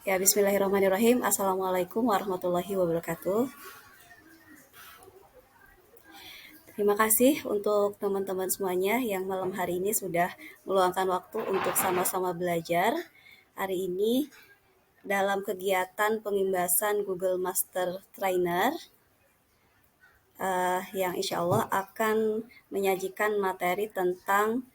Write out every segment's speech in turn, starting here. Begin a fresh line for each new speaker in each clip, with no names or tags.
Ya, bismillahirrahmanirrahim. Assalamualaikum warahmatullahi wabarakatuh. Terima kasih untuk teman-teman semuanya yang malam hari ini sudah meluangkan waktu untuk sama-sama belajar. Hari ini dalam kegiatan pengimbasan Google Master Trainer yang insya Allah akan menyajikan materi tentang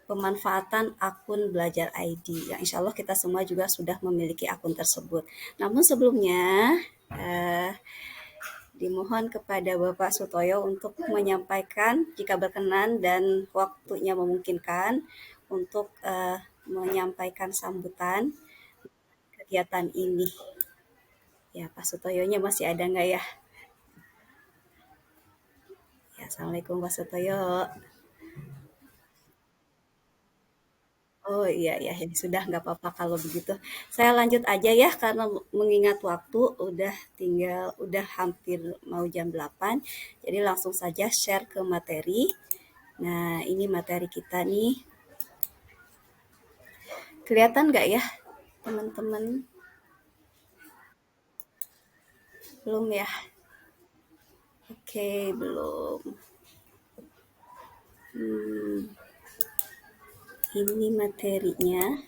pemanfaatan akun belajar ID. Yang insya Allah kita semua juga sudah memiliki akun tersebut. Namun sebelumnya, eh, dimohon kepada Bapak Sutoyo untuk menyampaikan jika berkenan dan waktunya memungkinkan untuk menyampaikan sambutan kegiatan ini. Ya, Pak Sutoyonya masih ada nggak ya? Ya, Assalamualaikum Pak Sutoyo. Oh iya ya, ya sudah nggak apa-apa kalau begitu. Saya lanjut aja ya karena mengingat waktu udah hampir mau jam 8. Jadi langsung saja share ke materi. Nah, ini materi kita nih. Kelihatan nggak ya, teman-teman? Belum ya? Oke, belum. Hmm, ini materinya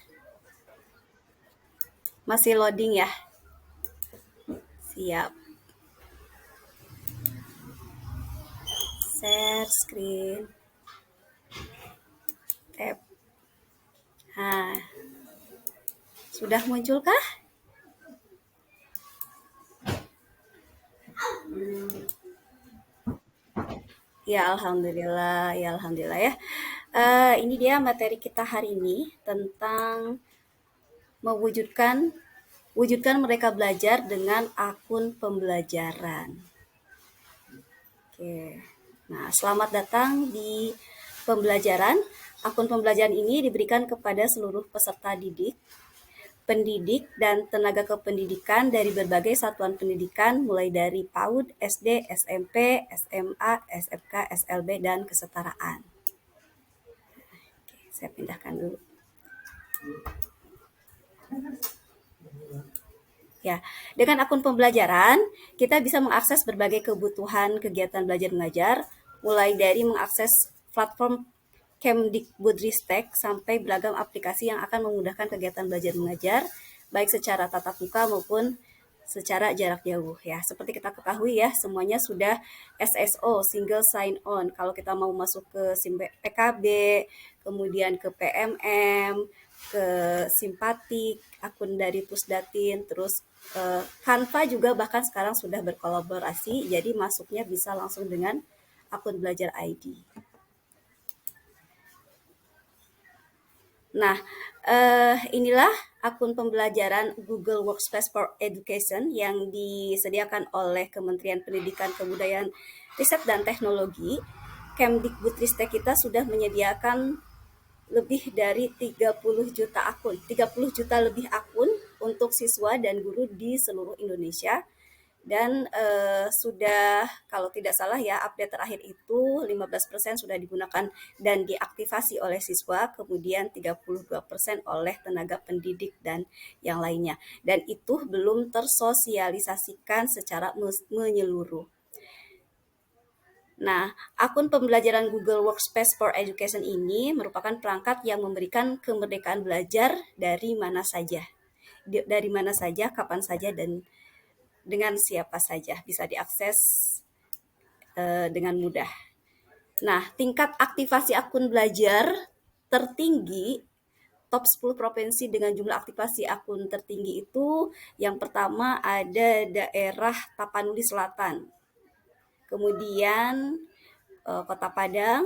masih loading ya? Siap. Share screen. Tab. Nah, sudah muncul kah? Ya, alhamdulillah. Ya, alhamdulillah ya. Ini dia materi kita hari ini tentang mewujudkan wujudkan mereka belajar dengan akun pembelajaran. Oke. Nah, selamat datang di pembelajaran. Akun pembelajaran ini diberikan kepada seluruh peserta didik, pendidik, dan tenaga kependidikan dari berbagai satuan pendidikan mulai dari PAUD, SD, SMP, SMA, SMK, SLB, dan kesetaraan. Oke, saya pindahkan dulu. Ya, dengan akun pembelajaran, kita bisa mengakses berbagai kebutuhan kegiatan belajar mengajar, mulai dari mengakses platform Kemdikbudristek sampai beragam aplikasi yang akan memudahkan kegiatan belajar mengajar, baik secara tatap muka maupun secara jarak jauh ya. Seperti kita ketahui ya, semuanya sudah SSO, single sign on. Kalau kita mau masuk ke SIM PKB, kemudian ke PMM, ke Simpatik, akun dari Pusdatin, terus Canva juga bahkan sekarang sudah berkolaborasi, jadi masuknya bisa langsung dengan akun belajar ID. Nah, inilah akun pembelajaran Google Workspace for Education yang disediakan oleh Kementerian Pendidikan Kebudayaan Riset dan Teknologi. Kemdikbudristek kita sudah menyediakan lebih dari 30 juta akun, 30 juta lebih akun untuk siswa dan guru di seluruh Indonesia. Dan sudah kalau tidak salah ya update terakhir itu 15% sudah digunakan dan diaktifasi oleh siswa, kemudian 32% oleh tenaga pendidik dan yang lainnya. Dan itu belum tersosialisasikan secara menyeluruh. Nah, akun pembelajaran Google Workspace for Education ini merupakan perangkat yang memberikan kemerdekaan belajar dari mana saja. Dari mana saja, kapan saja, dan dengan siapa saja bisa diakses dengan mudah. Nah, tingkat aktivasi akun belajar tertinggi top 10 provinsi dengan jumlah aktivasi akun tertinggi itu yang pertama ada daerah Tapanuli Selatan. Kemudian Kota Padang,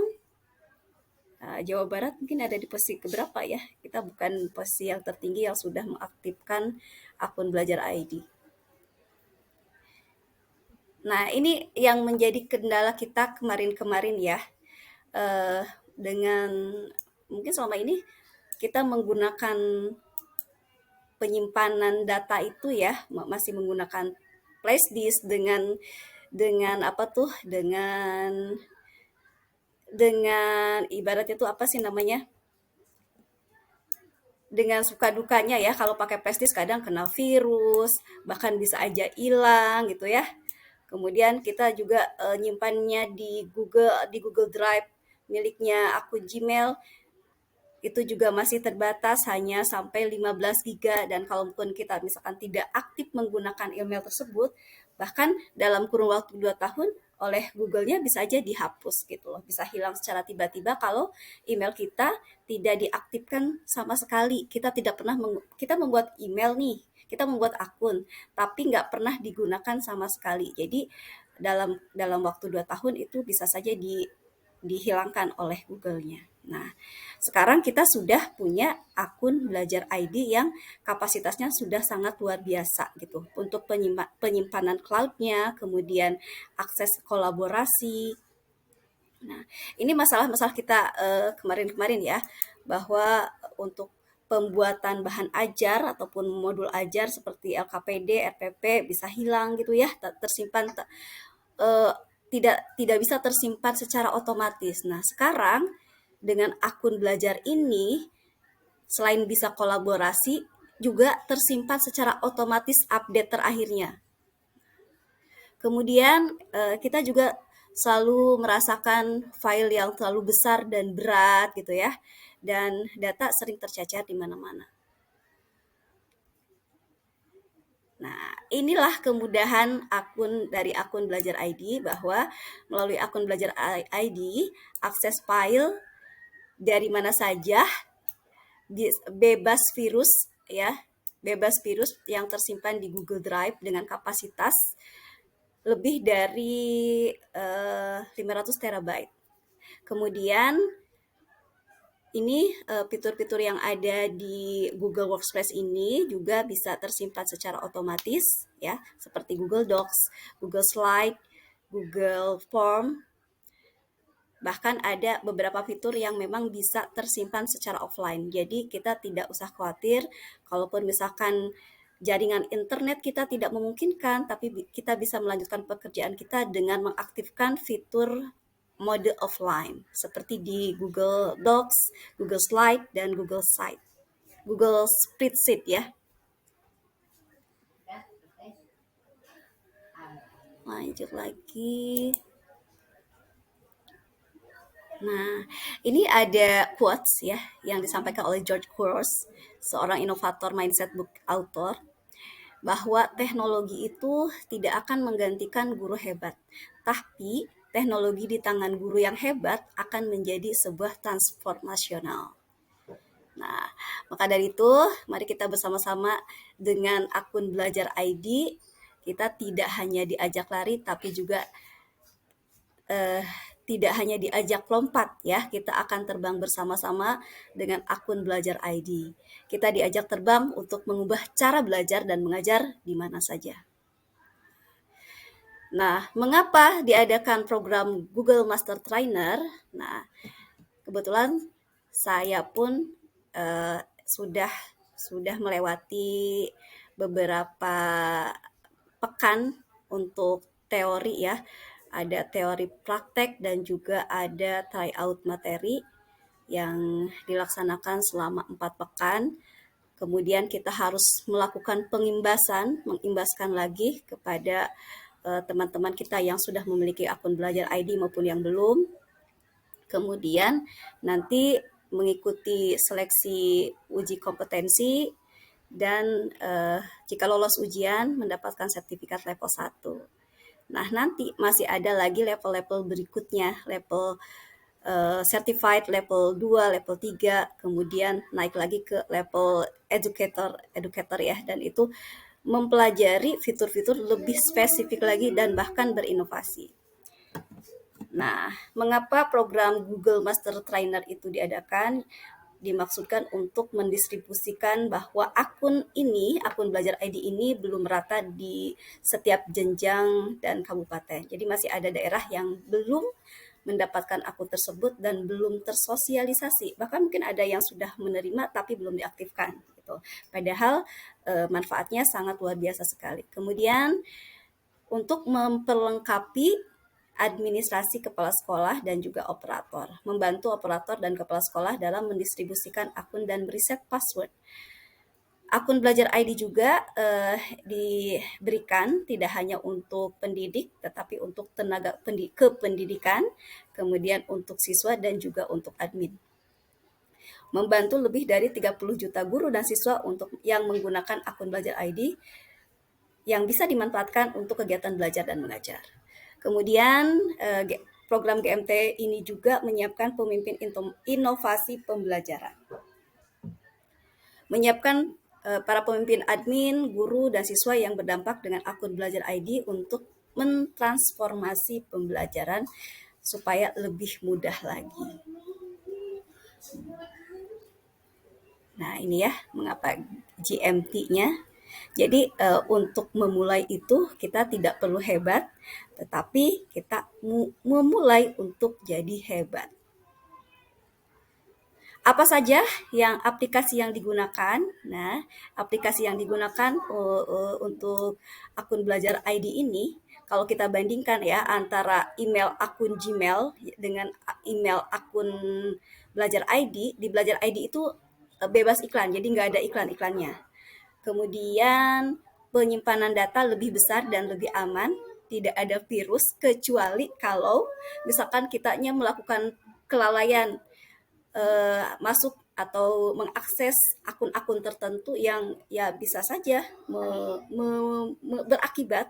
Jawa Barat mungkin ada di posisi keberapa ya? Kita bukan posisi yang tertinggi yang sudah mengaktifkan akun belajar ID. Nah, ini yang menjadi kendala kita kemarin-kemarin ya. Eh, dengan mungkin selama ini kita menggunakan penyimpanan data itu ya masih menggunakan flash disk dengan apa tuh dengan ibaratnya tuh apa sih namanya dengan suka dukanya ya, kalau pakai prestis kadang kena virus, bahkan bisa aja hilang gitu ya. Kemudian kita juga nyimpannya di Google Drive miliknya akun Gmail itu juga masih terbatas hanya sampai 15 giga, dan kalaupun kita misalkan tidak aktif menggunakan email tersebut, bahkan dalam kurun waktu 2 tahun oleh Google-nya bisa aja dihapus gitu loh. Bisa hilang secara tiba-tiba kalau email kita tidak diaktifkan sama sekali. Kita tidak pernah kita membuat email nih, kita membuat akun, tapi nggak pernah digunakan sama sekali. Jadi dalam dalam waktu 2 tahun itu bisa saja dihilangkan oleh Google-nya. Nah, sekarang kita sudah punya akun Belajar ID yang kapasitasnya sudah sangat luar biasa gitu untuk penyimpanan cloud-nya, kemudian akses kolaborasi. Nah, ini masalah-masalah kita kemarin-kemarin ya, bahwa untuk pembuatan bahan ajar ataupun modul ajar seperti LKPD, RPP bisa hilang gitu ya, tersimpan eh, tidak bisa tersimpan secara otomatis. Nah, sekarang dengan akun belajar ini selain bisa kolaborasi juga tersimpan secara otomatis update terakhirnya. Kemudian kita juga selalu merasakan file yang terlalu besar dan berat gitu ya. Dan data sering tercecer di mana-mana. Nah, inilah kemudahan akun Belajar ID, bahwa melalui akun Belajar ID, akses file dari mana saja, bebas virus ya, bebas virus yang tersimpan di Google Drive dengan kapasitas lebih dari 500 terabyte. Kemudian ini fitur-fitur yang ada di Google Workspace ini juga bisa tersimpan secara otomatis ya, seperti Google Docs, Google Slide, Google Form. Bahkan ada beberapa fitur yang memang bisa tersimpan secara offline. Jadi kita tidak usah khawatir kalaupun misalkan jaringan internet kita tidak memungkinkan, tapi kita bisa melanjutkan pekerjaan kita dengan mengaktifkan fitur mode offline seperti di Google Docs, Google Slide, dan Google Spreadsheet ya. Lanjut lagi. Nah, ini ada quotes ya yang disampaikan oleh George Couros, seorang inovator mindset book author, bahwa teknologi itu tidak akan menggantikan guru hebat, tapi teknologi di tangan guru yang hebat akan menjadi sebuah transformasional. Nah, maka dari itu, mari kita bersama-sama dengan akun Belajar ID, kita tidak hanya diajak lari, tapi juga tidak hanya diajak lompat ya, kita akan terbang bersama-sama dengan akun Belajar ID. Kita diajak terbang untuk mengubah cara belajar dan mengajar di mana saja. Nah, mengapa diadakan program Google Master Trainer? Nah, kebetulan saya pun eh, sudah sudah melewati beberapa pekan untuk teori ya. Ada teori praktek dan juga ada tryout materi yang dilaksanakan selama 4 pekan. Kemudian kita harus melakukan mengimbaskan lagi kepada teman-teman kita yang sudah memiliki akun Belajar ID maupun yang belum. Kemudian nanti mengikuti seleksi uji kompetensi dan jika lolos ujian mendapatkan sertifikat level 1. Nah, nanti masih ada lagi level-level berikutnya, level certified level 2, level 3, kemudian naik lagi ke level educator ya, dan itu mempelajari fitur-fitur lebih spesifik lagi dan bahkan berinovasi. Nah, mengapa program Google Master Trainer itu diadakan? Dimaksudkan untuk mendistribusikan bahwa akun Belajar ID ini belum merata di setiap jenjang dan kabupaten. Jadi masih ada daerah yang belum mendapatkan akun tersebut dan belum tersosialisasi. Bahkan mungkin ada yang sudah menerima tapi belum diaktifkan gitu. Padahal manfaatnya sangat luar biasa sekali. Kemudian untuk memperlengkapi administrasi kepala sekolah dan juga operator, membantu operator dan kepala sekolah dalam mendistribusikan akun dan beriset password. Akun Belajar ID juga diberikan tidak hanya untuk pendidik, tetapi untuk tenaga kependidikan, kemudian untuk siswa dan juga untuk admin. Membantu lebih dari 30 juta guru dan siswa untuk yang menggunakan akun Belajar ID yang bisa dimanfaatkan untuk kegiatan belajar dan mengajar. Kemudian program GMT ini juga menyiapkan pemimpin inovasi pembelajaran. Menyiapkan para pemimpin admin, guru, dan siswa yang berdampak dengan akun Belajar ID untuk mentransformasi pembelajaran supaya lebih mudah lagi. Nah, ini ya mengapa GMT-nya. Jadi untuk memulai itu kita tidak perlu hebat, tetapi kita memulai untuk jadi hebat. Apa saja yang aplikasi yang digunakan? Nah, aplikasi yang digunakan untuk akun Belajar ID ini, kalau kita bandingkan ya antara email akun Gmail dengan email akun Belajar ID, di Belajar ID itu bebas iklan, jadi nggak ada iklan-iklannya. Kemudian penyimpanan data lebih besar dan lebih aman, tidak ada virus kecuali kalau misalkan kitanya melakukan kelalaian masuk atau mengakses akun-akun tertentu yang ya bisa saja berakibat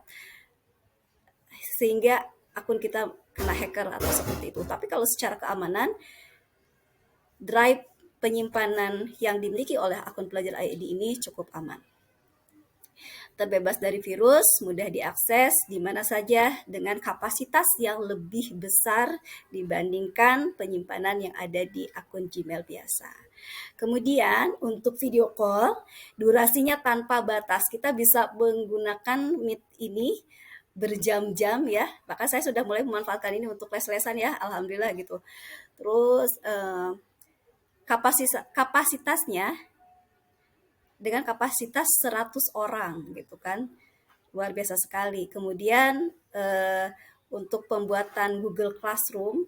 sehingga akun kita kena hacker atau seperti itu. Tapi kalau secara keamanan, drive penyimpanan yang dimiliki oleh akun Belajar ID ini cukup aman. Terbebas dari virus, mudah diakses di mana saja dengan kapasitas yang lebih besar dibandingkan penyimpanan yang ada di akun Gmail biasa. Kemudian untuk video call, durasinya tanpa batas. Kita bisa menggunakan Meet ini berjam-jam ya. Bahkan saya sudah mulai memanfaatkan ini untuk les-lesan ya, alhamdulillah gitu. Terus kapasitasnya dengan kapasitas 100 orang gitu kan. Luar biasa sekali. Kemudian untuk pembuatan Google Classroom,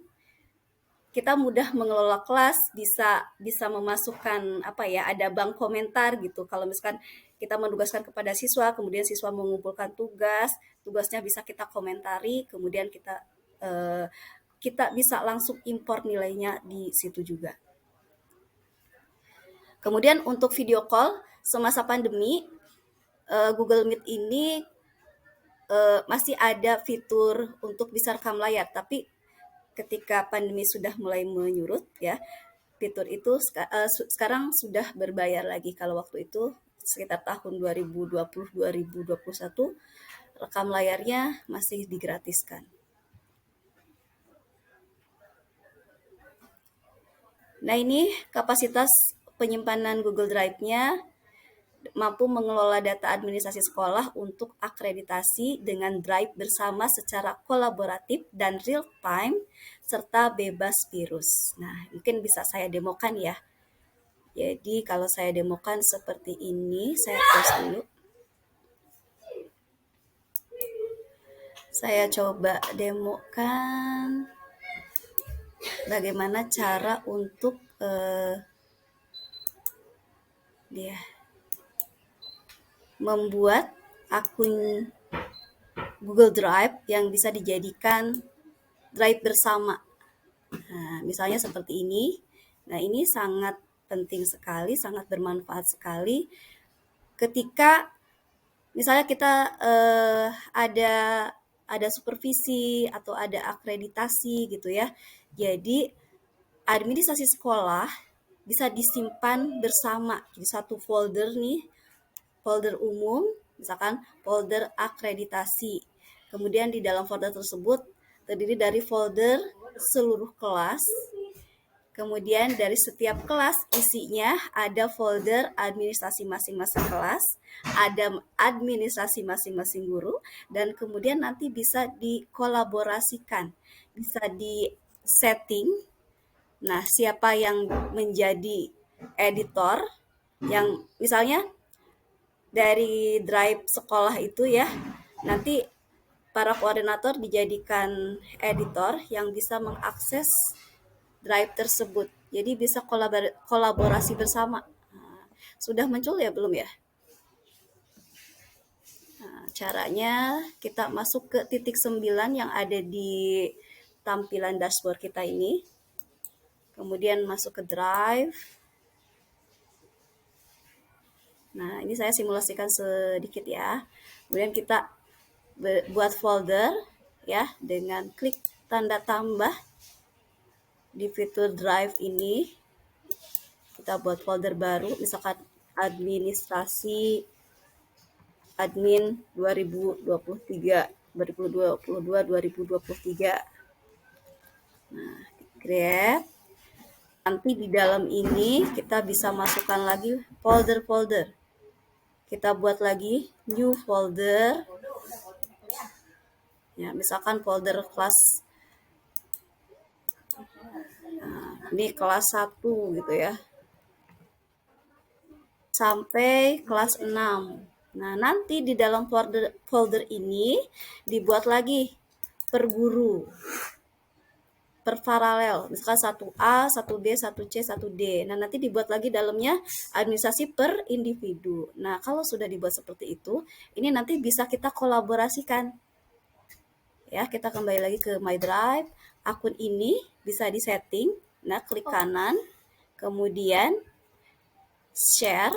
kita mudah mengelola kelas, bisa memasukkan ada bank komentar gitu. Kalau misalkan kita menugaskan kepada siswa, kemudian siswa mengumpulkan tugasnya bisa kita komentari, kemudian kita bisa langsung import nilainya di situ juga. Kemudian untuk video call semasa pandemi, Google Meet ini masih ada fitur untuk bisa rekam layar, tapi ketika pandemi sudah mulai menyurut ya, fitur itu sekarang sudah berbayar lagi. Kalau waktu itu sekitar tahun 2020-2021 rekam layarnya masih digratiskan. Nah, ini kapasitas penyimpanan Google Drive-nya mampu mengelola data administrasi sekolah untuk akreditasi dengan drive bersama secara kolaboratif dan real time serta bebas virus. Nah, mungkin bisa saya demokan ya. Jadi kalau saya demokan seperti ini, saya close dulu. Saya coba demokan bagaimana cara untuk membuat akun Google Drive yang bisa dijadikan drive bersama. Nah, misalnya seperti ini. Nah, ini sangat penting sekali, sangat bermanfaat sekali ketika misalnya kita ada supervisi atau ada akreditasi gitu ya. Jadi administrasi sekolah bisa disimpan bersama. Jadi satu folder nih, folder umum, misalkan folder akreditasi. Kemudian di dalam folder tersebut terdiri dari folder seluruh kelas. Kemudian dari setiap kelas isinya ada folder administrasi masing-masing kelas, ada administrasi masing-masing guru, dan kemudian nanti bisa dikolaborasikan, bisa di setting. Nah, siapa yang menjadi editor, yang misalnya dari drive sekolah itu ya, nanti para koordinator dijadikan editor yang bisa mengakses drive tersebut. Jadi bisa kolaborasi bersama. Nah, sudah muncul ya belum ya? Nah, caranya kita masuk ke titik 9 yang ada di tampilan dashboard kita ini. Kemudian masuk ke drive. Nah, ini saya simulasikan sedikit ya. Kemudian kita buat folder ya dengan klik tanda tambah di fitur drive ini. Kita buat folder baru, misalkan administrasi admin 2023 2022 2023. Nah, create. Nanti di dalam ini kita bisa masukkan lagi folder-folder. Kita buat lagi new folder. Ya, misalkan folder kelas, nah, ini kelas 1 gitu ya. Sampai kelas 6. Nah, nanti di dalam folder ini dibuat lagi per guru, per paralel, misalkan 1A, 1B, 1C, 1D. Nah, nanti dibuat lagi dalamnya administrasi per individu. Nah, kalau sudah dibuat seperti itu, ini nanti bisa kita kolaborasikan. Ya, kita kembali lagi ke My Drive. Akun ini bisa disetting. Nah, klik kanan, kemudian share.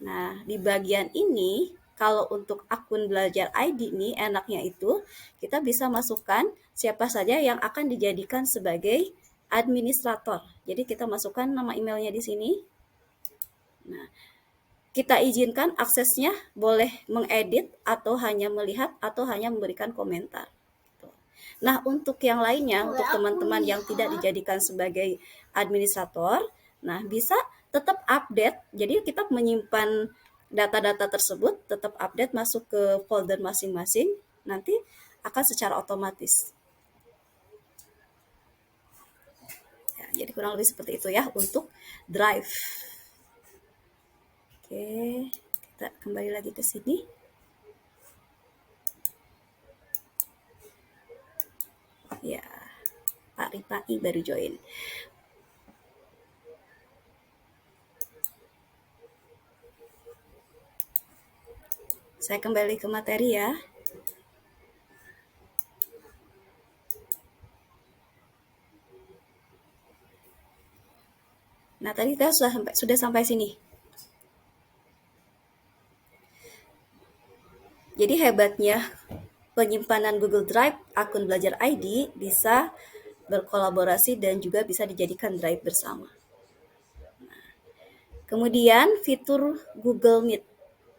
Nah, di bagian ini, kalau untuk akun belajar ID ini, enaknya itu kita bisa masukkan siapa saja yang akan dijadikan sebagai administrator. Jadi kita masukkan nama emailnya di sini. Nah, kita izinkan aksesnya boleh mengedit atau hanya melihat atau hanya memberikan komentar. Nah, untuk yang lainnya, untuk teman-teman yang tidak dijadikan sebagai administrator, nah bisa tetap update. Jadi kita menyimpan data-data tersebut, tetap update masuk ke folder masing-masing, nanti akan secara otomatis. Ya, jadi kurang lebih seperti itu ya untuk Drive. Oke, kita kembali lagi ke sini. Ya, Pak Rifai baru join. Saya kembali ke materi ya. Nah, tadi kita sudah sampai sini. Jadi hebatnya penyimpanan Google Drive akun belajar ID bisa berkolaborasi dan juga bisa dijadikan drive bersama. Kemudian fitur Google Meet.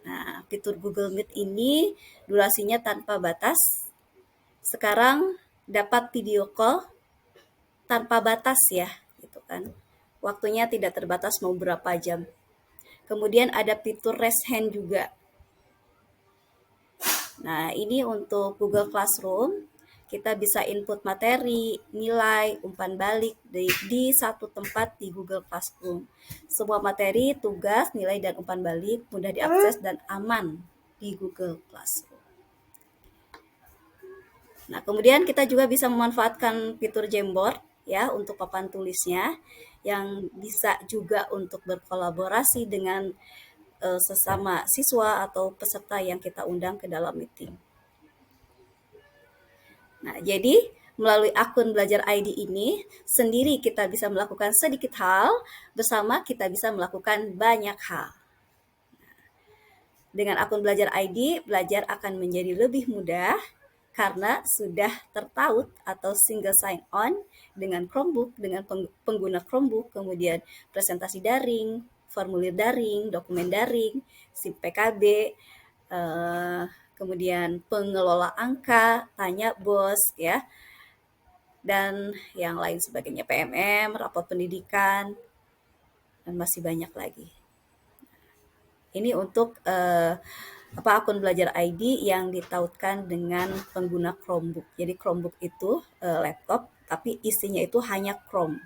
Nah, fitur Google Meet ini durasinya tanpa batas. Sekarang dapat video call tanpa batas ya, gitu kan. Waktunya tidak terbatas mau berapa jam. Kemudian ada fitur raise hand juga. Nah, ini untuk Google Classroom. Kita bisa input materi, nilai, umpan balik di satu tempat di Google Classroom. Semua materi, tugas, nilai, dan umpan balik mudah diakses dan aman di Google Classroom. Nah, kemudian kita juga bisa memanfaatkan fitur Jamboard ya untuk papan tulisnya yang bisa juga untuk berkolaborasi dengan sesama siswa atau peserta yang kita undang ke dalam meeting. Nah, jadi melalui akun belajar ID ini, sendiri kita bisa melakukan sedikit hal, bersama kita bisa melakukan banyak hal. Dengan akun belajar ID, belajar akan menjadi lebih mudah karena sudah tertaut atau single sign-on dengan Chromebook, dengan pengguna Chromebook, kemudian presentasi daring, formulir daring, dokumen daring, SIM PKB, kemudian pengelola angka, tanya bos, ya, dan yang lain sebagainya, PMM, rapor pendidikan, dan masih banyak lagi. Ini untuk akun belajar ID yang ditautkan dengan pengguna Chromebook. Jadi Chromebook itu laptop, tapi isinya itu hanya Chrome,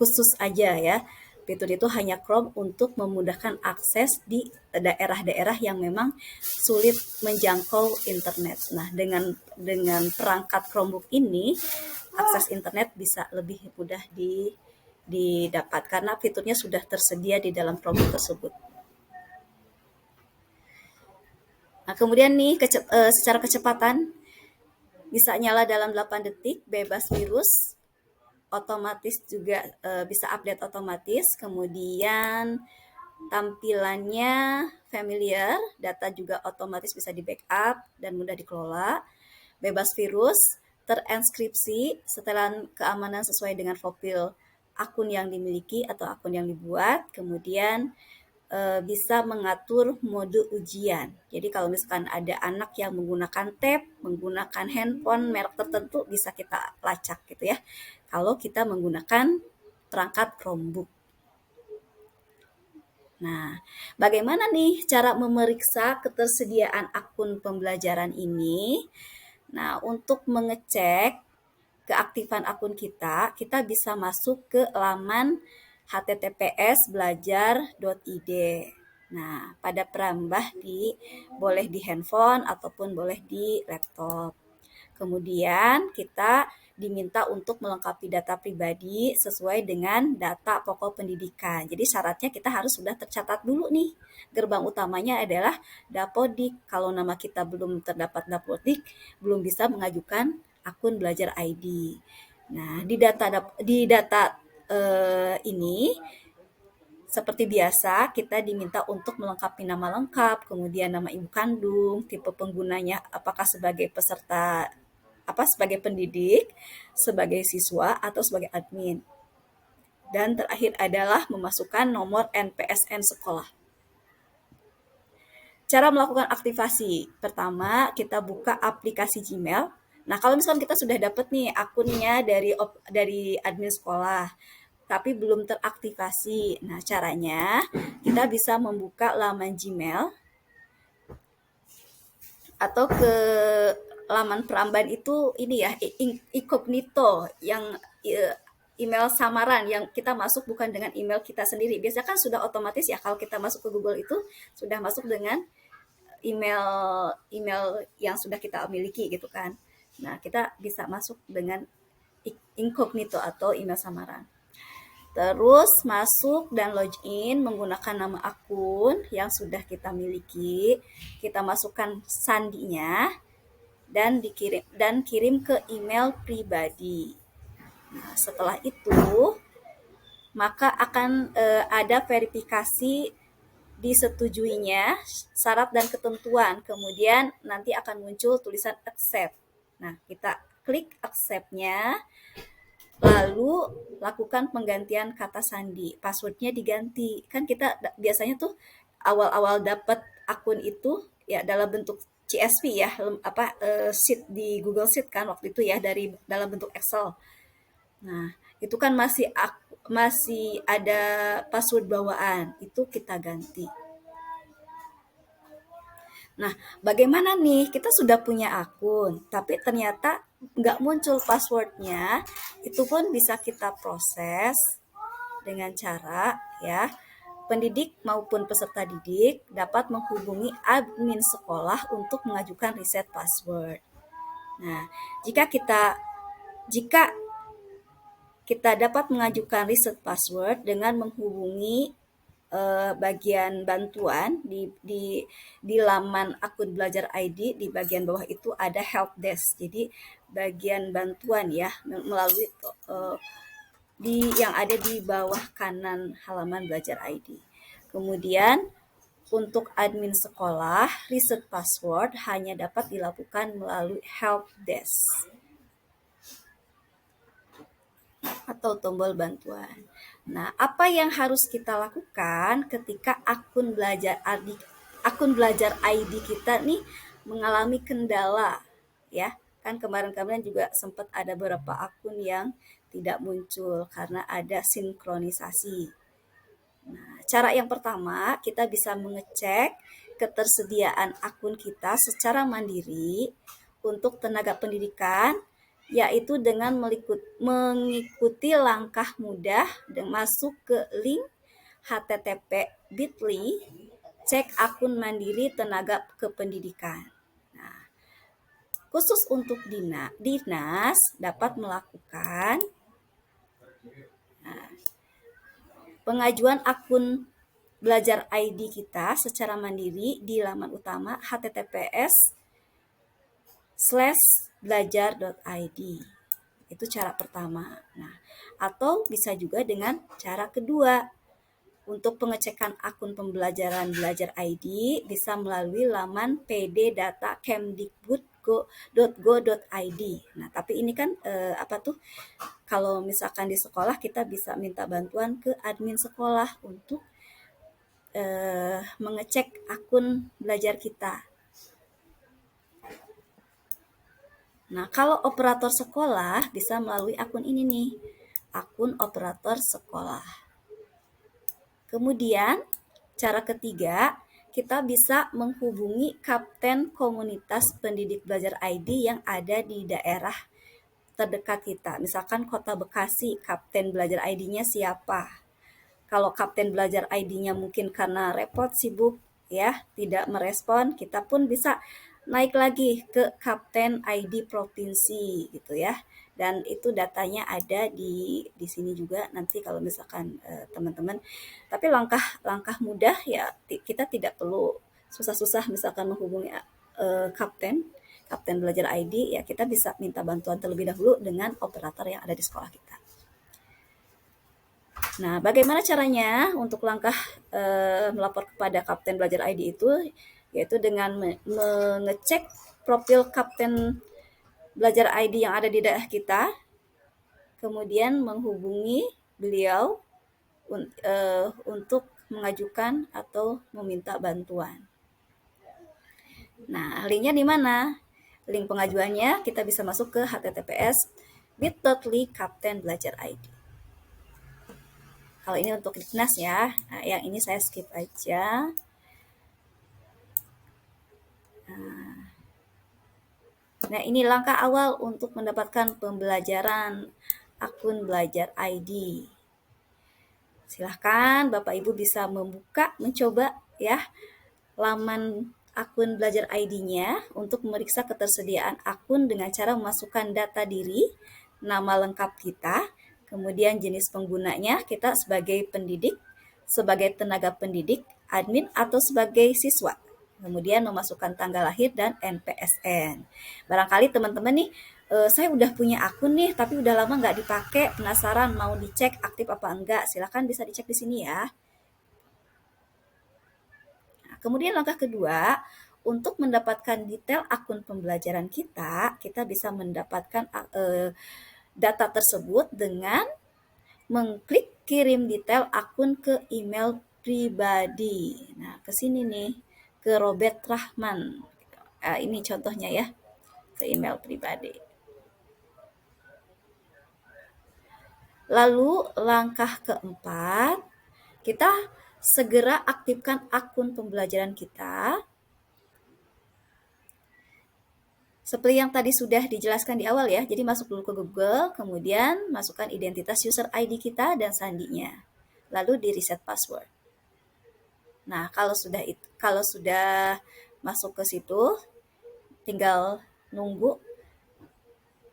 khusus aja ya. Fitur itu hanya Chrome untuk memudahkan akses di daerah-daerah yang memang sulit menjangkau internet. Nah, dengan perangkat Chromebook ini, akses internet bisa lebih mudah didapat karena fiturnya sudah tersedia di dalam Chromebook tersebut. Nah, kemudian nih secara kecepatan bisa nyala dalam 8 detik, bebas virus, otomatis juga bisa update otomatis, kemudian tampilannya familiar, data juga otomatis bisa di backup dan mudah dikelola, bebas virus, terenskripsi, setelan keamanan sesuai dengan profil akun yang dimiliki atau akun yang dibuat, kemudian bisa mengatur mode ujian. Jadi kalau misalkan ada anak yang menggunakan tab, menggunakan handphone merek tertentu bisa kita lacak gitu ya. Kalau kita menggunakan perangkat Chromebook. Nah, bagaimana nih cara memeriksa ketersediaan akun pembelajaran ini? Nah, untuk mengecek keaktifan akun kita, kita bisa masuk ke laman https://belajar.id. Nah, pada perambah boleh di handphone ataupun boleh di laptop. Kemudian kita diminta untuk melengkapi data pribadi sesuai dengan data pokok pendidikan. Jadi syaratnya kita harus sudah tercatat dulu nih. Gerbang utamanya adalah Dapodik. Kalau nama kita belum terdapat Dapodik, belum bisa mengajukan akun belajar ID. Nah, di data ini seperti biasa, kita diminta untuk melengkapi nama lengkap, kemudian nama ibu kandung, tipe penggunanya, apakah sebagai peserta, sebagai pendidik, sebagai siswa, atau sebagai admin. Dan terakhir adalah memasukkan nomor NPSN sekolah. Cara melakukan aktivasi. Pertama, kita buka aplikasi Gmail. Nah, kalau misalkan kita sudah dapat nih akunnya dari admin sekolah, tapi belum teraktivasi. Nah, caranya kita bisa membuka laman Gmail atau ke laman peramban itu ini ya, incognito yang email samaran yang kita masuk bukan dengan email kita sendiri. Biasanya kan sudah otomatis ya kalau kita masuk ke Google itu sudah masuk dengan email email yang sudah kita miliki gitu kan. Nah, kita bisa masuk dengan incognito atau email samaran. Terus masuk dan login menggunakan nama akun yang sudah kita miliki. Kita masukkan sandinya dan kirim ke email pribadi. Nah, setelah itu maka akan ada verifikasi disetujuinya syarat dan ketentuan. Kemudian nanti akan muncul tulisan accept. Nah, kita klik accept-nya. Lalu lakukan penggantian kata sandi, passwordnya diganti. Kan kita biasanya tuh awal-awal dapat akun itu ya dalam bentuk CSV ya, sheet di Google Sheet kan waktu itu ya dari dalam bentuk Excel. Nah, itu kan masih ada password bawaan, itu kita ganti. Nah, bagaimana nih? Kita sudah punya akun, tapi ternyata nggak muncul passwordnya. Itu pun bisa kita proses dengan cara ya, pendidik maupun peserta didik dapat menghubungi admin sekolah untuk mengajukan reset password. Nah, jika kita dapat mengajukan reset password dengan menghubungi bagian bantuan di laman akun belajar ID di bagian bawah itu ada help desk. Jadi bagian bantuan ya melalui yang ada di bawah kanan halaman belajar ID. Kemudian untuk admin sekolah, reset password hanya dapat dilakukan melalui help desk atau tombol bantuan. Nah, apa yang harus kita lakukan ketika akun belajar ID kita nih mengalami kendala ya? Kan kemarin-kemarin juga sempat ada beberapa akun yang tidak muncul karena ada sinkronisasi. Nah, cara yang pertama kita bisa mengecek ketersediaan akun kita secara mandiri untuk tenaga pendidikan, yaitu dengan mengikuti langkah mudah dan masuk ke link http://bit.ly cek akun mandiri tenaga kependidikan. Nah, khusus untuk dinas dapat melakukan pengajuan akun belajar ID kita secara mandiri di laman utama https://belajar.id. Itu cara pertama. Nah, atau bisa juga dengan cara kedua. Untuk pengecekan akun pembelajaran belajar ID bisa melalui laman pddatakemdikbud.go.id. Nah, tapi ini kan kalau misalkan di sekolah kita bisa minta bantuan ke admin sekolah untuk mengecek akun belajar kita. Nah, kalau operator sekolah bisa melalui akun ini nih, akun operator sekolah. Kemudian, cara ketiga, kita bisa menghubungi kapten komunitas pendidik belajar ID yang ada di daerah terdekat kita. Misalkan Kota Bekasi, kapten belajar ID-nya siapa? Kalau kapten belajar ID-nya mungkin karena repot, sibuk, ya, tidak merespon, kita pun bisa naik lagi ke kapten ID provinsi gitu ya. Dan itu datanya ada di sini juga nanti kalau misalkan teman-teman. Tapi langkah mudah ya kita tidak perlu susah-susah misalkan menghubungi kapten belajar ID, ya kita bisa minta bantuan terlebih dahulu dengan operator yang ada di sekolah kita. Nah, bagaimana caranya untuk langkah melapor kepada kapten belajar ID itu? Yaitu dengan mengecek profil kapten belajar ID yang ada di daerah kita, kemudian menghubungi beliau untuk mengajukan atau meminta bantuan. Nah, linknya di mana? Link pengajuannya kita bisa masuk ke https://bit.ly kapten belajar ID. Kalau ini untuk dinas ya, nah, yang ini saya skip aja. Nah, ini langkah awal untuk mendapatkan pembelajaran akun belajar ID. Silahkan Bapak Ibu bisa mencoba ya laman akun belajar ID-nya untuk memeriksa ketersediaan akun dengan cara memasukkan data diri, nama lengkap kita, kemudian jenis penggunanya, kita sebagai pendidik, sebagai tenaga pendidik, admin, atau sebagai siswa. Kemudian memasukkan tanggal lahir dan NPSN. Barangkali teman-teman nih, saya udah punya akun nih, tapi udah lama nggak dipakai, penasaran mau dicek aktif apa enggak, silakan bisa dicek di sini ya. Nah, kemudian langkah kedua, untuk mendapatkan detail akun pembelajaran kita bisa mendapatkan data tersebut dengan mengklik kirim detail akun ke email pribadi. Nah, ke sini nih, ke Robert Rahman. Ini contohnya ya, ke email pribadi. Lalu langkah keempat, kita segera aktifkan akun pembelajaran kita. Seperti yang tadi sudah dijelaskan di awal ya, jadi masuk dulu ke Google, kemudian masukkan identitas user ID kita dan sandinya. Lalu di reset password. Nah, kalau sudah masuk ke situ, tinggal nunggu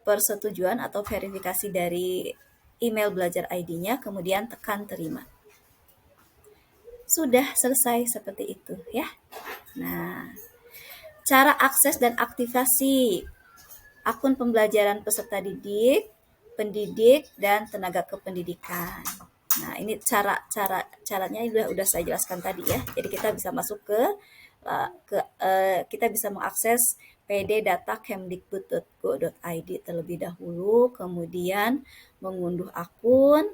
persetujuan atau verifikasi dari email belajar ID-nya, kemudian tekan terima. Sudah selesai seperti itu ya. Nah, cara akses dan aktivasi akun pembelajaran peserta didik, pendidik, dan tenaga kependidikan. Nah, ini caranya udah saya jelaskan tadi ya. Jadi kita bisa masuk kita bisa mengakses pddatakemdikbud.go.id terlebih dahulu, kemudian mengunduh akun,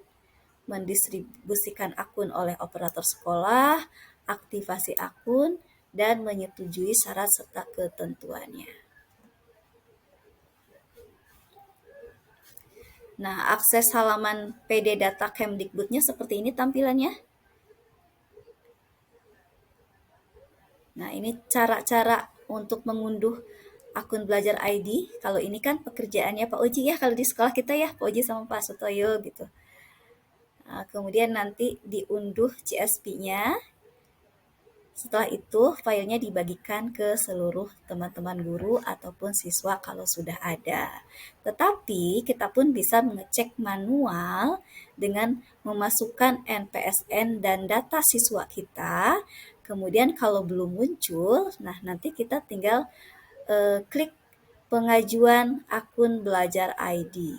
mendistribusikan akun oleh operator sekolah, aktivasi akun, dan menyetujui syarat serta ketentuannya. Nah, akses halaman pddatakemdikbudnya seperti ini tampilannya. Nah, ini cara-cara untuk mengunduh akun belajar ID. Kalau ini kan pekerjaannya Pak Oji ya, kalau di sekolah kita ya, Pak Oji sama Pak Sutoyo gitu. Nah, kemudian nanti diunduh CSV-nya. Setelah itu, filenya dibagikan ke seluruh teman-teman guru ataupun siswa kalau sudah ada. Tetapi, kita pun bisa mengecek manual dengan memasukkan NPSN dan data siswa kita. Kemudian kalau belum muncul, nah nanti kita tinggal klik pengajuan akun belajar ID.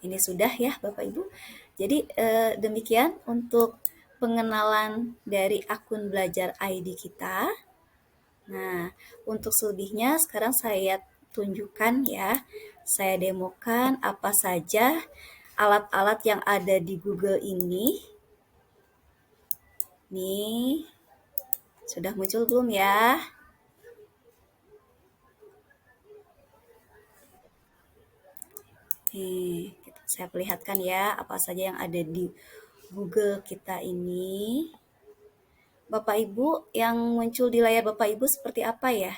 Ini sudah ya Bapak Ibu. Jadi demikian untuk pengenalan dari akun belajar ID kita. Nah, untuk selebihnya sekarang saya tunjukkan ya. Saya demokan apa saja alat-alat yang ada di Google ini. Nih, sudah muncul belum ya? Nih, saya perlihatkan ya apa saja yang ada di Google kita ini. Bapak Ibu, yang muncul di layar Bapak Ibu seperti apa ya?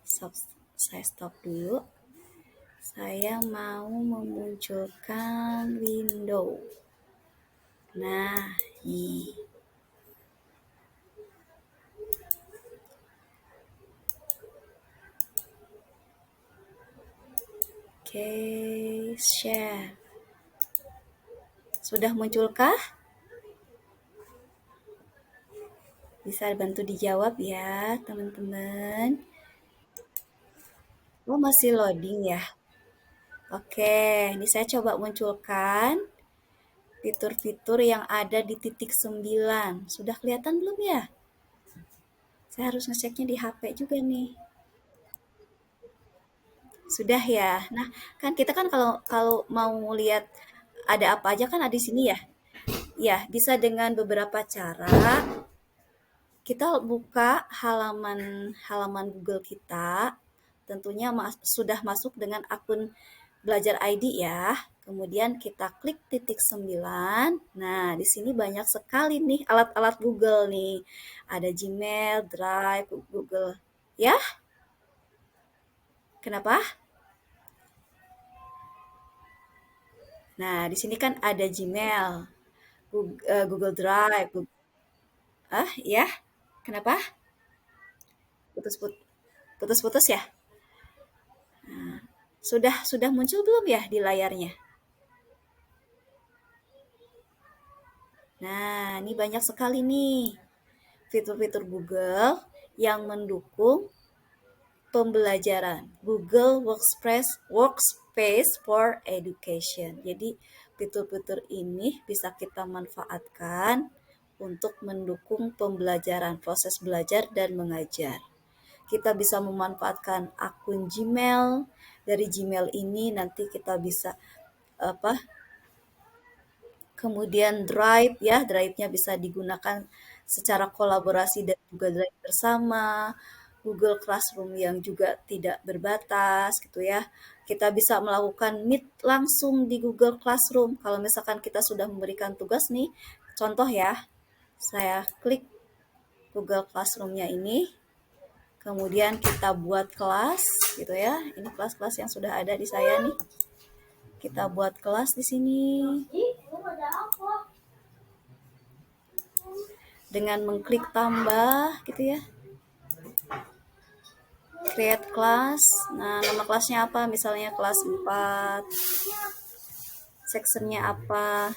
Stop, saya stop dulu. Saya mau memunculkan window. Nah, ini. Oke, share. Sudah munculkah? Bisa bantu dijawab ya, teman-teman. Oh, masih loading ya? Oke, ini saya coba munculkan fitur-fitur yang ada di titik 9. Sudah kelihatan belum ya? Saya harus ngeceknya di HP juga nih. Sudah ya. Nah, kan kita kan kalau kalau mau lihat ada apa aja kan ada di sini ya. Ya, bisa dengan beberapa cara. Kita buka halaman halaman Google kita. Tentunya sudah masuk dengan akun Belajar ID ya. Kemudian kita klik titik 9. Nah, di sini banyak sekali nih alat-alat Google nih. Ada Gmail, Drive, Google. Ya, kenapa? Nah, di sini kan ada Gmail, Google Drive. Ah, ya. Kenapa? Putus-putus putus-putus ya? Sudah muncul belum ya di layarnya? Nah, ini banyak sekali nih fitur-fitur Google yang mendukung pembelajaran. Google Workspace for Education. Jadi, fitur-fitur ini bisa kita manfaatkan untuk mendukung pembelajaran, proses belajar dan mengajar. Kita bisa memanfaatkan akun Gmail. Dari Gmail ini nanti kita bisa apa? Kemudian Drive ya, Drive-nya bisa digunakan secara kolaborasi dan juga Drive bersama. Google Classroom yang juga tidak berbatas gitu ya. Kita bisa melakukan Meet langsung di Google Classroom. Kalau misalkan kita sudah memberikan tugas nih, contoh ya, saya klik Google Classroom-nya ini, kemudian kita buat kelas gitu ya. Ini kelas-kelas yang sudah ada di saya nih. Kita buat kelas di sini. Dengan mengklik tambah gitu ya. Create class. Nah, nama kelasnya apa? Misalnya kelas 4. Sectionnya apa?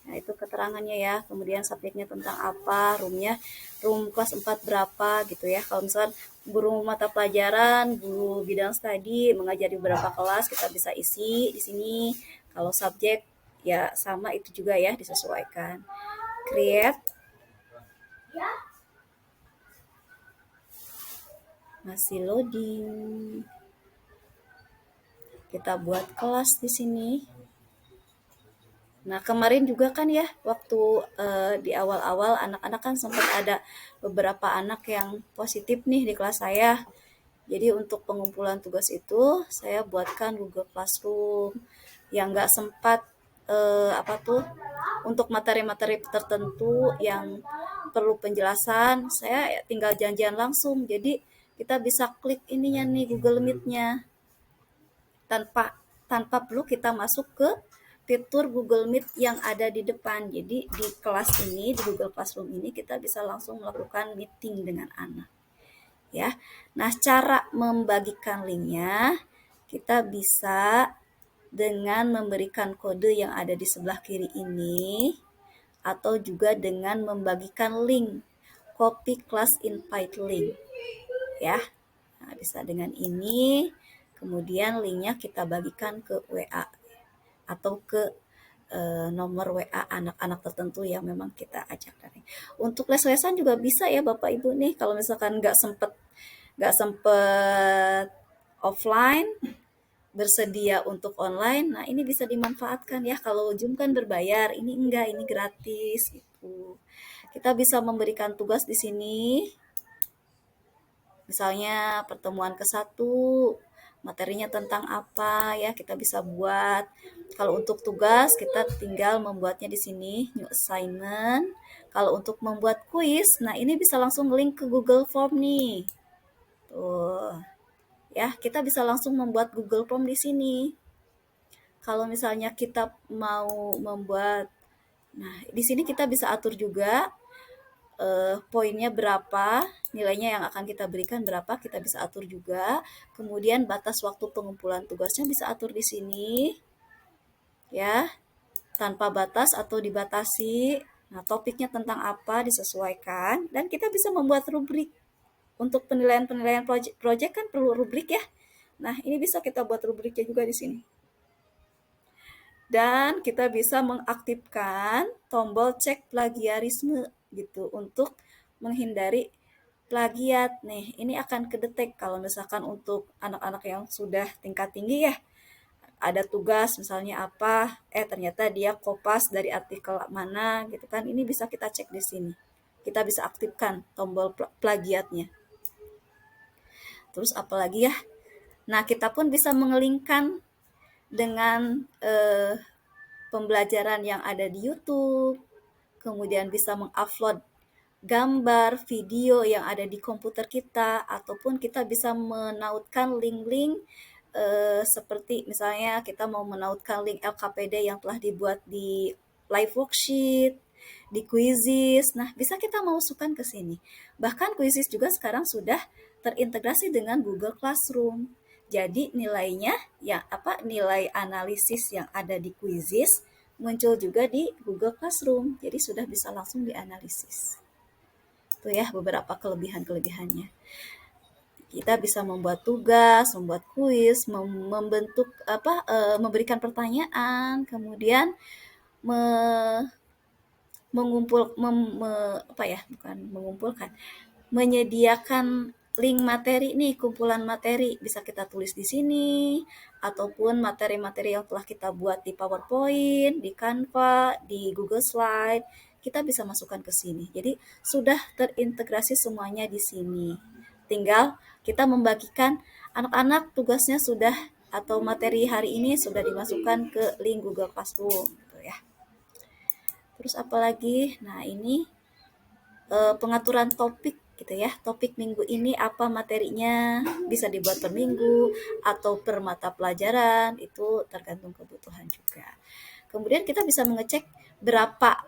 Nah, itu keterangannya ya. Kemudian subjeknya tentang apa, room kelas 4 berapa gitu ya. Kalau misalkan guru mata pelajaran, guru bidang studi mengajari beberapa kelas, kita bisa isi di sini. Kalau subjek ya sama itu juga ya, disesuaikan. Create. Masih loading. Kita buat kelas di sini. Nah, kemarin juga kan ya, waktu di awal-awal anak-anak kan sempat ada beberapa anak yang positif nih di kelas saya. Jadi untuk pengumpulan tugas itu, saya buatkan Google Classroom yang nggak sempat apa tuh, untuk materi-materi tertentu yang perlu penjelasan, saya tinggal janjian langsung. Jadi kita bisa klik ininya nih Google Meet-nya tanpa tanpa perlu kita masuk ke fitur Google Meet yang ada di depan. Jadi di kelas ini, di Google Classroom ini kita bisa langsung melakukan meeting dengan anak. Ya. Nah, cara membagikan linknya kita bisa dengan memberikan kode yang ada di sebelah kiri ini atau juga dengan membagikan link copy class invite link ya. Nah, bisa dengan ini kemudian linknya kita bagikan ke WA atau ke nomor WA anak-anak tertentu yang memang kita ajak dari. Untuk les-lesan juga bisa ya Bapak Ibu nih, kalau misalkan nggak sempet offline, bersedia untuk online, nah ini bisa dimanfaatkan ya. Kalau Zoom kan berbayar, ini enggak, ini gratis gitu. Kita bisa memberikan tugas di sini, misalnya pertemuan ke-1, materinya tentang apa ya, kita bisa buat. Kalau untuk tugas kita tinggal membuatnya di sini, new assignment. Kalau untuk membuat kuis, nah ini bisa langsung link ke Google Form nih. Tuh. Ya, kita bisa langsung membuat Google Form di sini. Kalau misalnya kita mau membuat, nah di sini kita bisa atur juga poinnya berapa, nilainya yang akan kita berikan berapa, kita bisa atur juga. Kemudian batas waktu pengumpulan tugasnya bisa atur di sini, ya, tanpa batas atau dibatasi. Nah, topiknya tentang apa disesuaikan, dan kita bisa membuat rubrik. Untuk penilaian-penilaian project kan perlu rubrik ya. Nah, ini bisa kita buat rubriknya juga di sini. Dan kita bisa mengaktifkan tombol cek plagiarisme gitu untuk menghindari plagiat. Nih, ini akan kedetek kalau misalkan untuk anak-anak yang sudah tingkat tinggi ya. Ada tugas misalnya apa, ternyata dia kopas dari artikel mana gitu kan. Ini bisa kita cek di sini. Kita bisa aktifkan tombol plagiatnya. Terus apalagi ya? Nah, kita pun bisa mengelingkan dengan pembelajaran yang ada di YouTube, kemudian bisa mengupload gambar, video yang ada di komputer kita, ataupun kita bisa menautkan link-link seperti misalnya kita mau menautkan link LKPD yang telah dibuat di live worksheet, di Quizzes. Nah, bisa kita masukkan ke sini. Bahkan Quizzes juga sekarang sudah terintegrasi dengan Google Classroom. Jadi nilainya nilai analisis yang ada di Quizzes muncul juga di Google Classroom. Jadi sudah bisa langsung dianalisis. Itu ya beberapa kelebihan-kelebihannya. Kita bisa membuat tugas, membuat kuis, membentuk memberikan pertanyaan, kemudian menyediakan link materi nih, kumpulan materi bisa kita tulis di sini, ataupun materi-materi yang telah kita buat di PowerPoint, di Canva, di Google Slide, kita bisa masukkan ke sini. Jadi sudah terintegrasi semuanya di sini. Tinggal kita membagikan anak-anak tugasnya sudah atau materi hari ini sudah dimasukkan ke link Google Classroom gitu ya. Terus apalagi? Nah, ini pengaturan topik gitu ya. Topik minggu ini apa materinya, bisa dibuat per minggu atau per mata pelajaran, itu tergantung kebutuhan juga. Kemudian kita bisa mengecek berapa,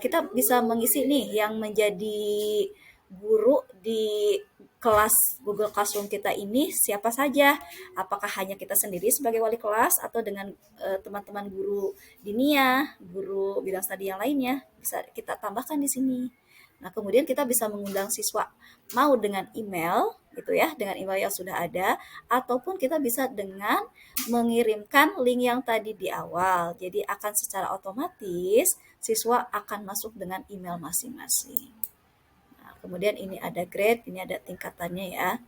kita bisa mengisi nih yang menjadi guru di kelas Google Classroom kita ini siapa saja. Apakah hanya kita sendiri sebagai wali kelas atau dengan teman-teman guru dinia, guru bidang studi yang lainnya, bisa kita tambahkan di sini. Nah, kemudian kita bisa mengundang siswa mau dengan email gitu ya, dengan email yang sudah ada, ataupun kita bisa dengan mengirimkan link yang tadi di awal. Jadi akan secara otomatis siswa akan masuk dengan email masing-masing. Nah, kemudian ini ada grade, ini ada tingkatannya ya.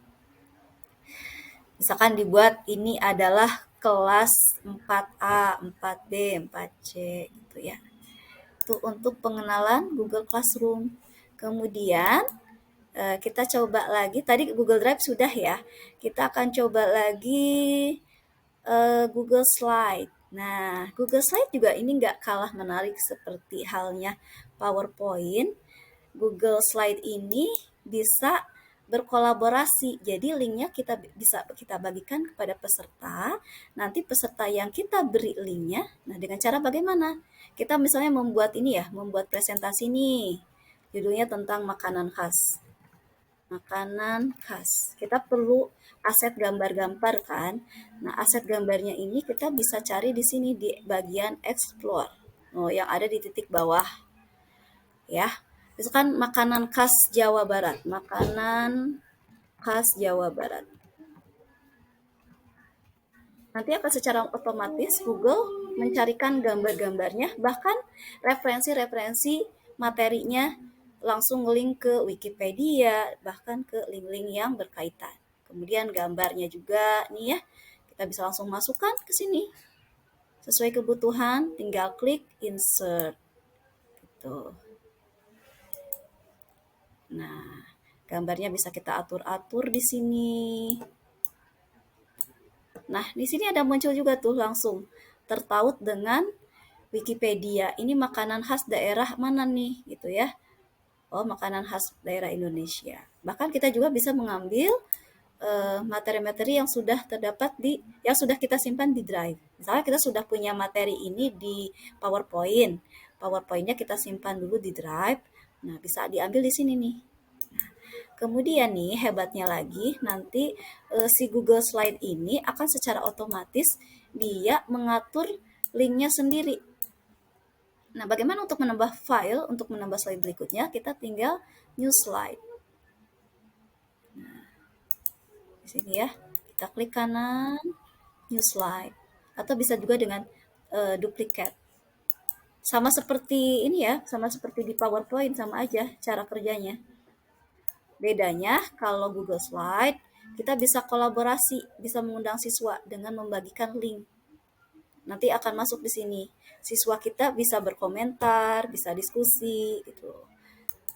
Misalkan dibuat ini adalah kelas 4A, 4B, 4C gitu ya. Itu untuk pengenalan Google Classroom. Kemudian kita coba lagi, tadi Google Drive sudah ya, kita akan coba lagi Google Slide. Nah, Google Slide juga ini nggak kalah menarik seperti halnya PowerPoint. Google Slide ini bisa berkolaborasi. Jadi linknya kita bisa kita bagikan kepada peserta. Nanti peserta yang kita beri linknya, nah dengan cara bagaimana? Kita misalnya membuat ini ya, membuat presentasi nih. Judulnya tentang makanan khas. Makanan khas. Kita perlu aset gambar-gambar kan. Nah, aset gambarnya ini kita bisa cari di sini di bagian explore. Oh, yang ada di titik bawah ya. Misalkan makanan khas Jawa Barat, makanan khas Jawa Barat. Nanti akan secara otomatis Google mencarikan gambar-gambarnya, bahkan referensi-referensi materinya langsung link ke Wikipedia, bahkan ke link-link yang berkaitan. Kemudian gambarnya juga nih ya, kita bisa langsung masukkan ke sini. Sesuai kebutuhan, tinggal klik insert. Gitu. Nah, gambarnya bisa kita atur-atur di sini. Nah, di sini ada muncul juga tuh langsung tertaut dengan Wikipedia. Ini makanan khas daerah mana nih gitu ya. Oh, makanan khas daerah Indonesia. Bahkan kita juga bisa mengambil materi-materi yang sudah terdapat yang sudah kita simpan di Drive. Misalnya kita sudah punya materi ini di PowerPoint. PowerPoint-nya kita simpan dulu di Drive. Nah, bisa diambil di sini nih. Kemudian nih hebatnya lagi nanti si Google Slide ini akan secara otomatis dia mengatur linknya sendiri. Nah, bagaimana untuk menambah file, untuk menambah slide berikutnya, kita tinggal new slide. Nah, di sini ya, kita klik kanan, new slide. Atau bisa juga dengan duplicate. Sama seperti ini ya, sama seperti di PowerPoint, sama aja cara kerjanya. Bedanya kalau Google Slide, kita bisa kolaborasi, bisa mengundang siswa dengan membagikan link. Nanti akan masuk di sini. Siswa kita bisa berkomentar, bisa diskusi gitu.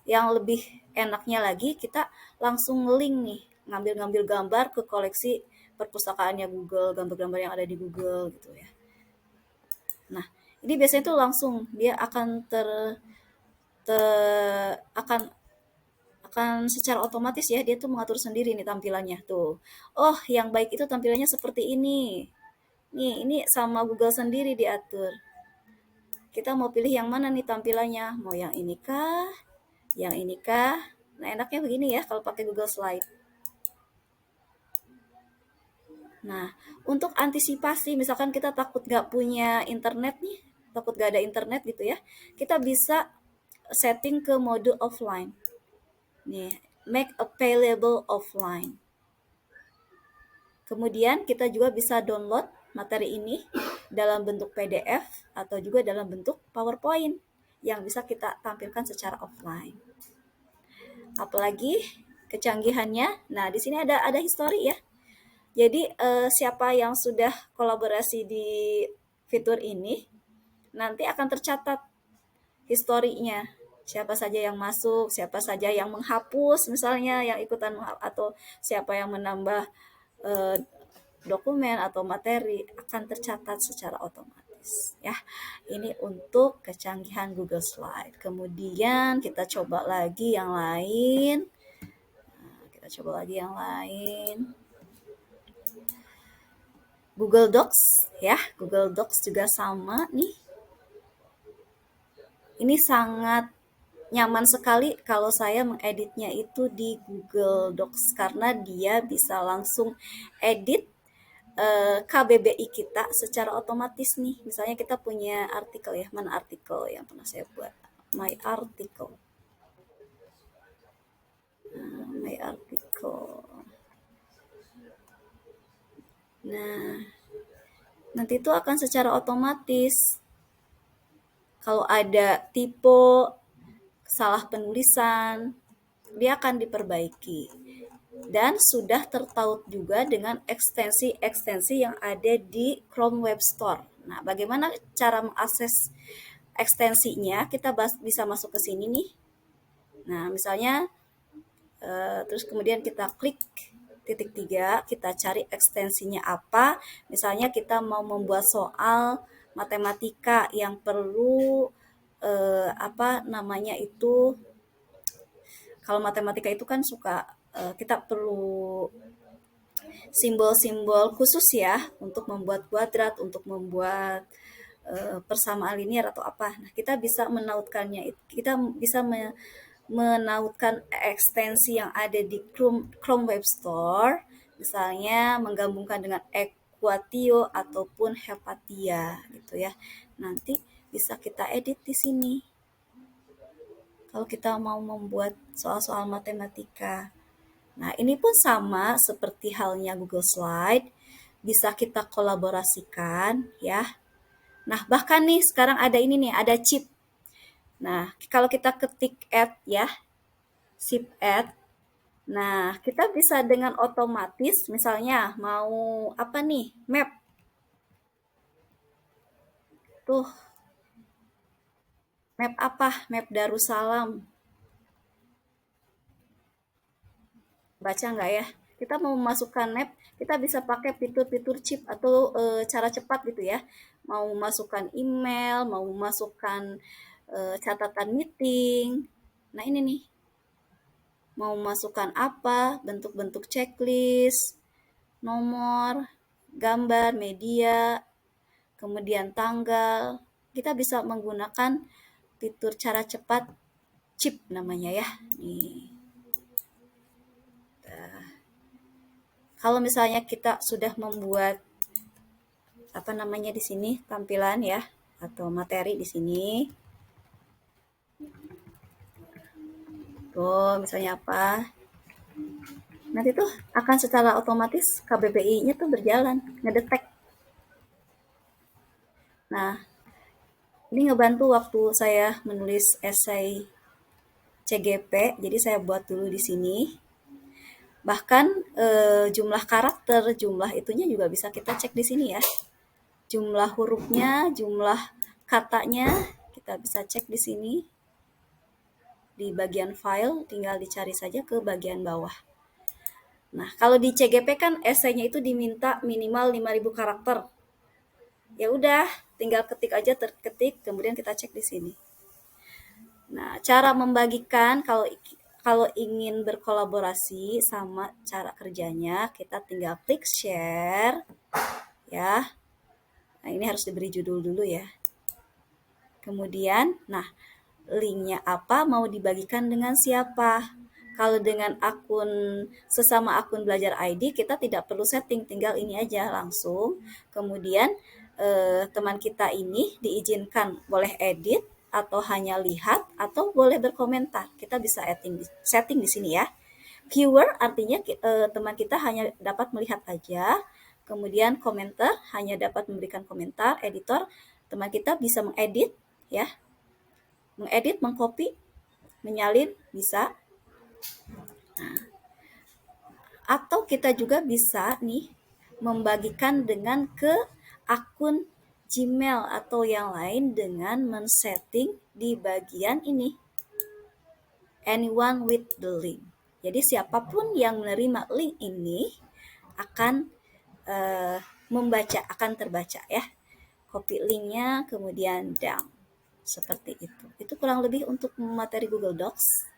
Yang lebih enaknya lagi kita langsung link nih, ngambil-ngambil gambar ke koleksi perpustakaannya Google, gambar-gambar yang ada di Google gitu ya. Nah, ini biasanya tuh langsung dia akan akan secara otomatis ya dia tuh mengatur sendiri nih tampilannya tuh. Oh, yang baik itu tampilannya seperti ini. Nih, ini sama Google sendiri diatur. Kita mau pilih yang mana nih tampilannya? Mau yang ini kah? Yang ini kah? Nah, enaknya begini ya kalau pakai Google Slide. Nah, untuk antisipasi misalkan kita takut nggak punya internet nih, takut nggak ada internet gitu ya, kita bisa setting ke mode offline. Nih, make available offline. Kemudian kita juga bisa download materi ini dalam bentuk PDF atau juga dalam bentuk PowerPoint yang bisa kita tampilkan secara offline. Apalagi kecanggihannya, nah di sini ada histori ya. Jadi siapa yang sudah kolaborasi di fitur ini nanti akan tercatat historinya. Siapa saja yang masuk, siapa saja yang menghapus misalnya yang ikutan atau siapa yang menambah eh, dokumen atau materi akan tercatat secara otomatis ya. Ini untuk kecanggihan Google Slide. Kemudian kita coba lagi yang lain. Nah, kita coba lagi yang lain. Google Docs ya, Google Docs juga sama nih. Ini sangat nyaman sekali kalau saya mengeditnya itu di Google Docs karena dia bisa langsung edit KBBI kita secara otomatis nih. Misalnya kita punya artikel ya, mana artikel yang pernah saya buat? My article. My article. Nah, nanti itu akan secara otomatis kalau ada tipe salah penulisan, dia akan diperbaiki. Dan sudah tertaut juga dengan ekstensi-ekstensi yang ada di Chrome Web Store. Nah, bagaimana cara mengakses ekstensinya? Kita bisa masuk ke sini nih. Nah, misalnya, terus kemudian kita klik titik 3, kita cari ekstensinya apa. Misalnya kita mau membuat soal matematika yang perlu apa namanya itu, kalau matematika itu kan suka kita perlu simbol-simbol khusus ya untuk membuat kuadrat, untuk membuat persamaan linier atau apa. Nah, kita bisa menautkannya, kita bisa menautkan ekstensi yang ada di Chrome Web Store, misalnya menggabungkan dengan Equatio ataupun Hepatia gitu ya. Nanti bisa kita edit di sini. Kalau kita mau membuat soal-soal matematika. Nah, ini pun sama seperti halnya Google Slide, bisa kita kolaborasikan ya. Nah, bahkan nih sekarang ada ini nih, ada chip. Nah, kalau kita ketik add ya, ship add. Nah, kita bisa dengan otomatis misalnya mau apa nih? Map. Tuh, map apa? Map Darussalam. Baca nggak ya? Kita mau memasukkan map, kita bisa pakai fitur-fitur chip atau cara cepat gitu ya. Mau memasukkan email, mau memasukkan catatan meeting. Nah, ini nih, mau memasukkan apa, bentuk-bentuk checklist, nomor, gambar, media, kemudian tanggal. Kita bisa menggunakan fitur cara cepat chip namanya ya. Nih. Kalau misalnya kita sudah membuat apa namanya di sini tampilan ya atau materi di sini. Tuh, misalnya apa? Nanti tuh akan secara otomatis KBBI-nya tuh berjalan, ngedetek. Nah, ini ngebantu waktu saya menulis esai CGP, jadi saya buat dulu di sini. Bahkan jumlah karakter, jumlah itunya juga bisa kita cek di sini ya. Jumlah hurufnya, jumlah katanya kita bisa cek di sini. Di bagian file tinggal dicari saja ke bagian bawah. Nah, kalau di CGP kan esainya itu diminta minimal 5.000 karakter. Ya udah, tinggal ketik aja terketik, kemudian kita cek di sini. Nah, cara membagikan kalau kalau ingin berkolaborasi sama cara kerjanya, kita tinggal klik share ya. Nah, ini harus diberi judul dulu ya. Kemudian, nah, linknya apa, mau dibagikan dengan siapa. Kalau dengan akun sesama akun belajar ID, kita tidak perlu setting, tinggal ini aja langsung. Kemudian teman kita ini diizinkan boleh edit atau hanya lihat atau boleh berkomentar. Kita bisa setting di sini ya. Viewer artinya teman kita hanya dapat melihat aja. Kemudian komentar hanya dapat memberikan komentar. Editor, teman kita bisa mengedit ya. Mengedit, mengcopy, menyalin bisa. Nah, atau kita juga bisa nih membagikan dengan ke akun Gmail atau yang lain dengan men-setting di bagian ini. Anyone with the link. Jadi siapapun yang menerima link ini akan membaca, akan terbaca ya. Copy linknya kemudian down. Seperti itu. Itu kurang lebih untuk materi Google Docs.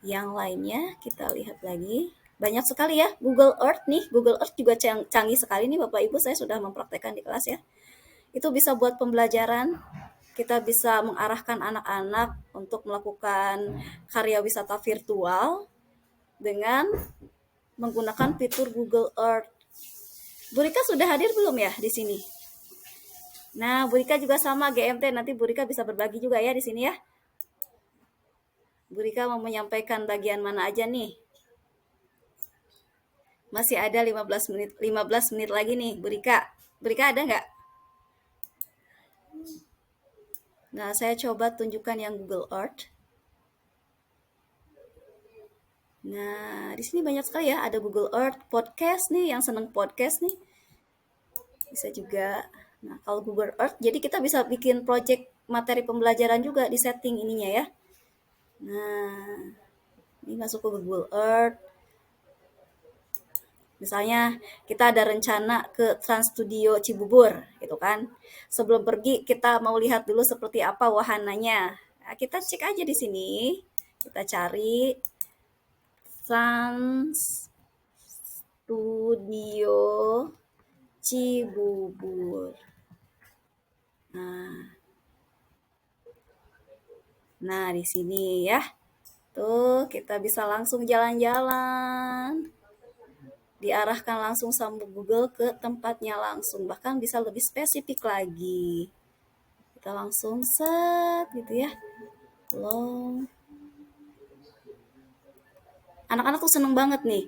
Yang lainnya kita lihat lagi. Banyak sekali ya Google Earth nih. Google Earth juga canggih sekali nih Bapak Ibu. Saya sudah mempraktekkan di kelas ya. Itu bisa buat pembelajaran. Kita bisa mengarahkan anak-anak untuk melakukan karya wisata virtual dengan menggunakan fitur Google Earth. Bu Rika sudah hadir belum ya di sini? Nah, Bu Rika juga sama GMT. Nanti Bu Rika bisa berbagi juga ya di sini ya. Bu Rika mau menyampaikan bagian mana aja nih? Masih ada 15 menit lagi nih, Bu Rika. Bu Rika ada nggak? Nah, saya coba tunjukkan yang Google Earth. Nah, di sini banyak sekali ya, ada Google Earth, podcast nih, yang seneng podcast nih. Bisa juga. Nah, kalau Google Earth, jadi kita bisa bikin project materi pembelajaran juga di setting ininya ya. Nah, ini masuk ke Google Earth. Misalnya kita ada rencana ke Trans Studio Cibubur gitu kan. Sebelum pergi kita mau lihat dulu seperti apa wahananya. Nah, kita cek aja di sini. Kita cari Trans Studio Cibubur. Nah, nah di sini ya. Tuh, kita bisa langsung jalan-jalan. Diarahkan langsung sama Google ke tempatnya langsung. Bahkan bisa lebih spesifik lagi. Kita langsung set gitu ya. Long. Anak-anak tuh seneng banget nih.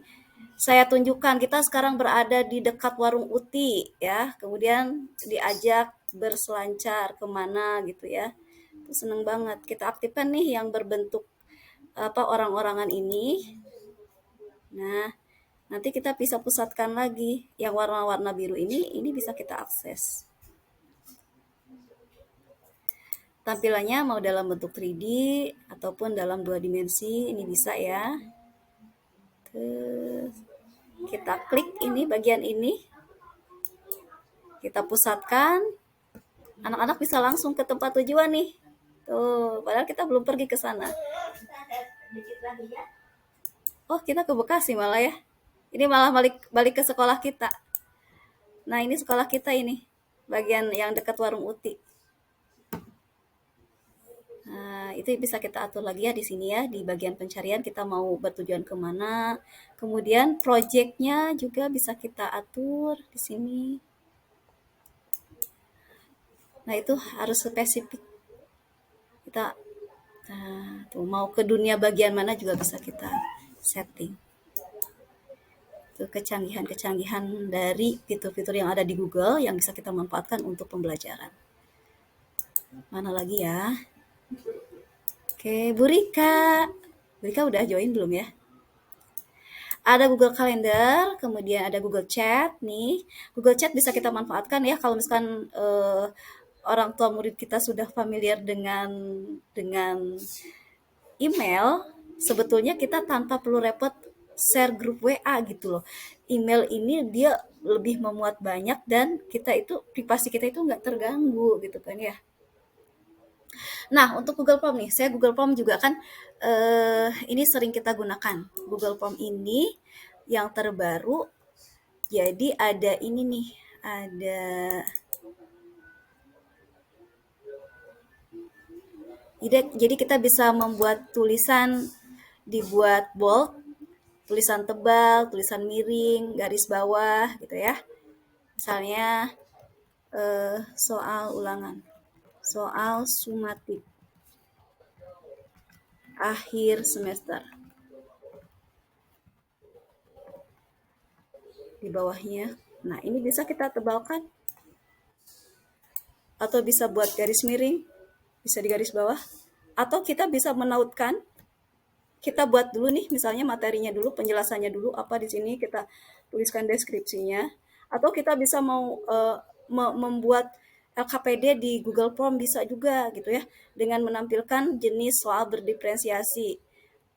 Saya tunjukkan kita sekarang berada di dekat warung Uti ya. Kemudian diajak berselancar kemana gitu ya. Itu seneng banget. Kita aktifkan nih yang berbentuk apa orang-orangan ini. Nah, nanti kita bisa pusatkan lagi yang warna-warna biru ini bisa kita akses. Tampilannya mau dalam bentuk 3D ataupun dalam 2 dimensi ini bisa ya. Terus kita klik ini bagian ini. Kita pusatkan. Anak-anak bisa langsung ke tempat tujuan nih. Tuh, padahal kita belum pergi ke sana. Oh, kita ke Bekasi malah ya. Ini malah balik ke sekolah kita. Nah, ini sekolah kita ini. Bagian yang dekat warung Uti. Nah, itu bisa kita atur lagi ya di sini ya. Di bagian pencarian kita mau bertujuan kemana. Kemudian projectnya juga bisa kita atur di sini. Nah, itu harus spesifik. Kita tuh mau ke dunia bagian mana juga bisa kita setting. Itu kecanggihan-kecanggihan dari fitur-fitur yang ada di Google yang bisa kita manfaatkan untuk pembelajaran. Mana lagi ya? Oke, Bu Rika. Bu Rika udah join belum ya? Ada Google Calendar, kemudian ada Google Chat nih. Google Chat bisa kita manfaatkan ya kalau misalkan orang tua murid kita sudah familiar dengan email, sebetulnya kita tanpa perlu repot share grup WA gitu loh. Email ini dia lebih memuat banyak dan kita itu privasi kita itu nggak terganggu gitu kan ya. Nah, untuk Google Form nih, saya Google Form juga kan ini sering kita gunakan. Google Form ini yang terbaru, jadi ada ini nih, ada jadi kita bisa membuat tulisan, dibuat bold, tulisan tebal, tulisan miring, garis bawah gitu ya. Misalnya soal ulangan, soal sumatif akhir semester. Di bawahnya. Nah, ini bisa kita tebalkan atau bisa buat garis miring, bisa di garis bawah, atau kita bisa menautkan. Kita buat dulu nih, misalnya materinya dulu, penjelasannya dulu apa di sini, kita tuliskan deskripsinya, atau kita bisa mau membuat LKPD di Google Form bisa juga gitu ya, dengan menampilkan jenis soal berdiferensiasi,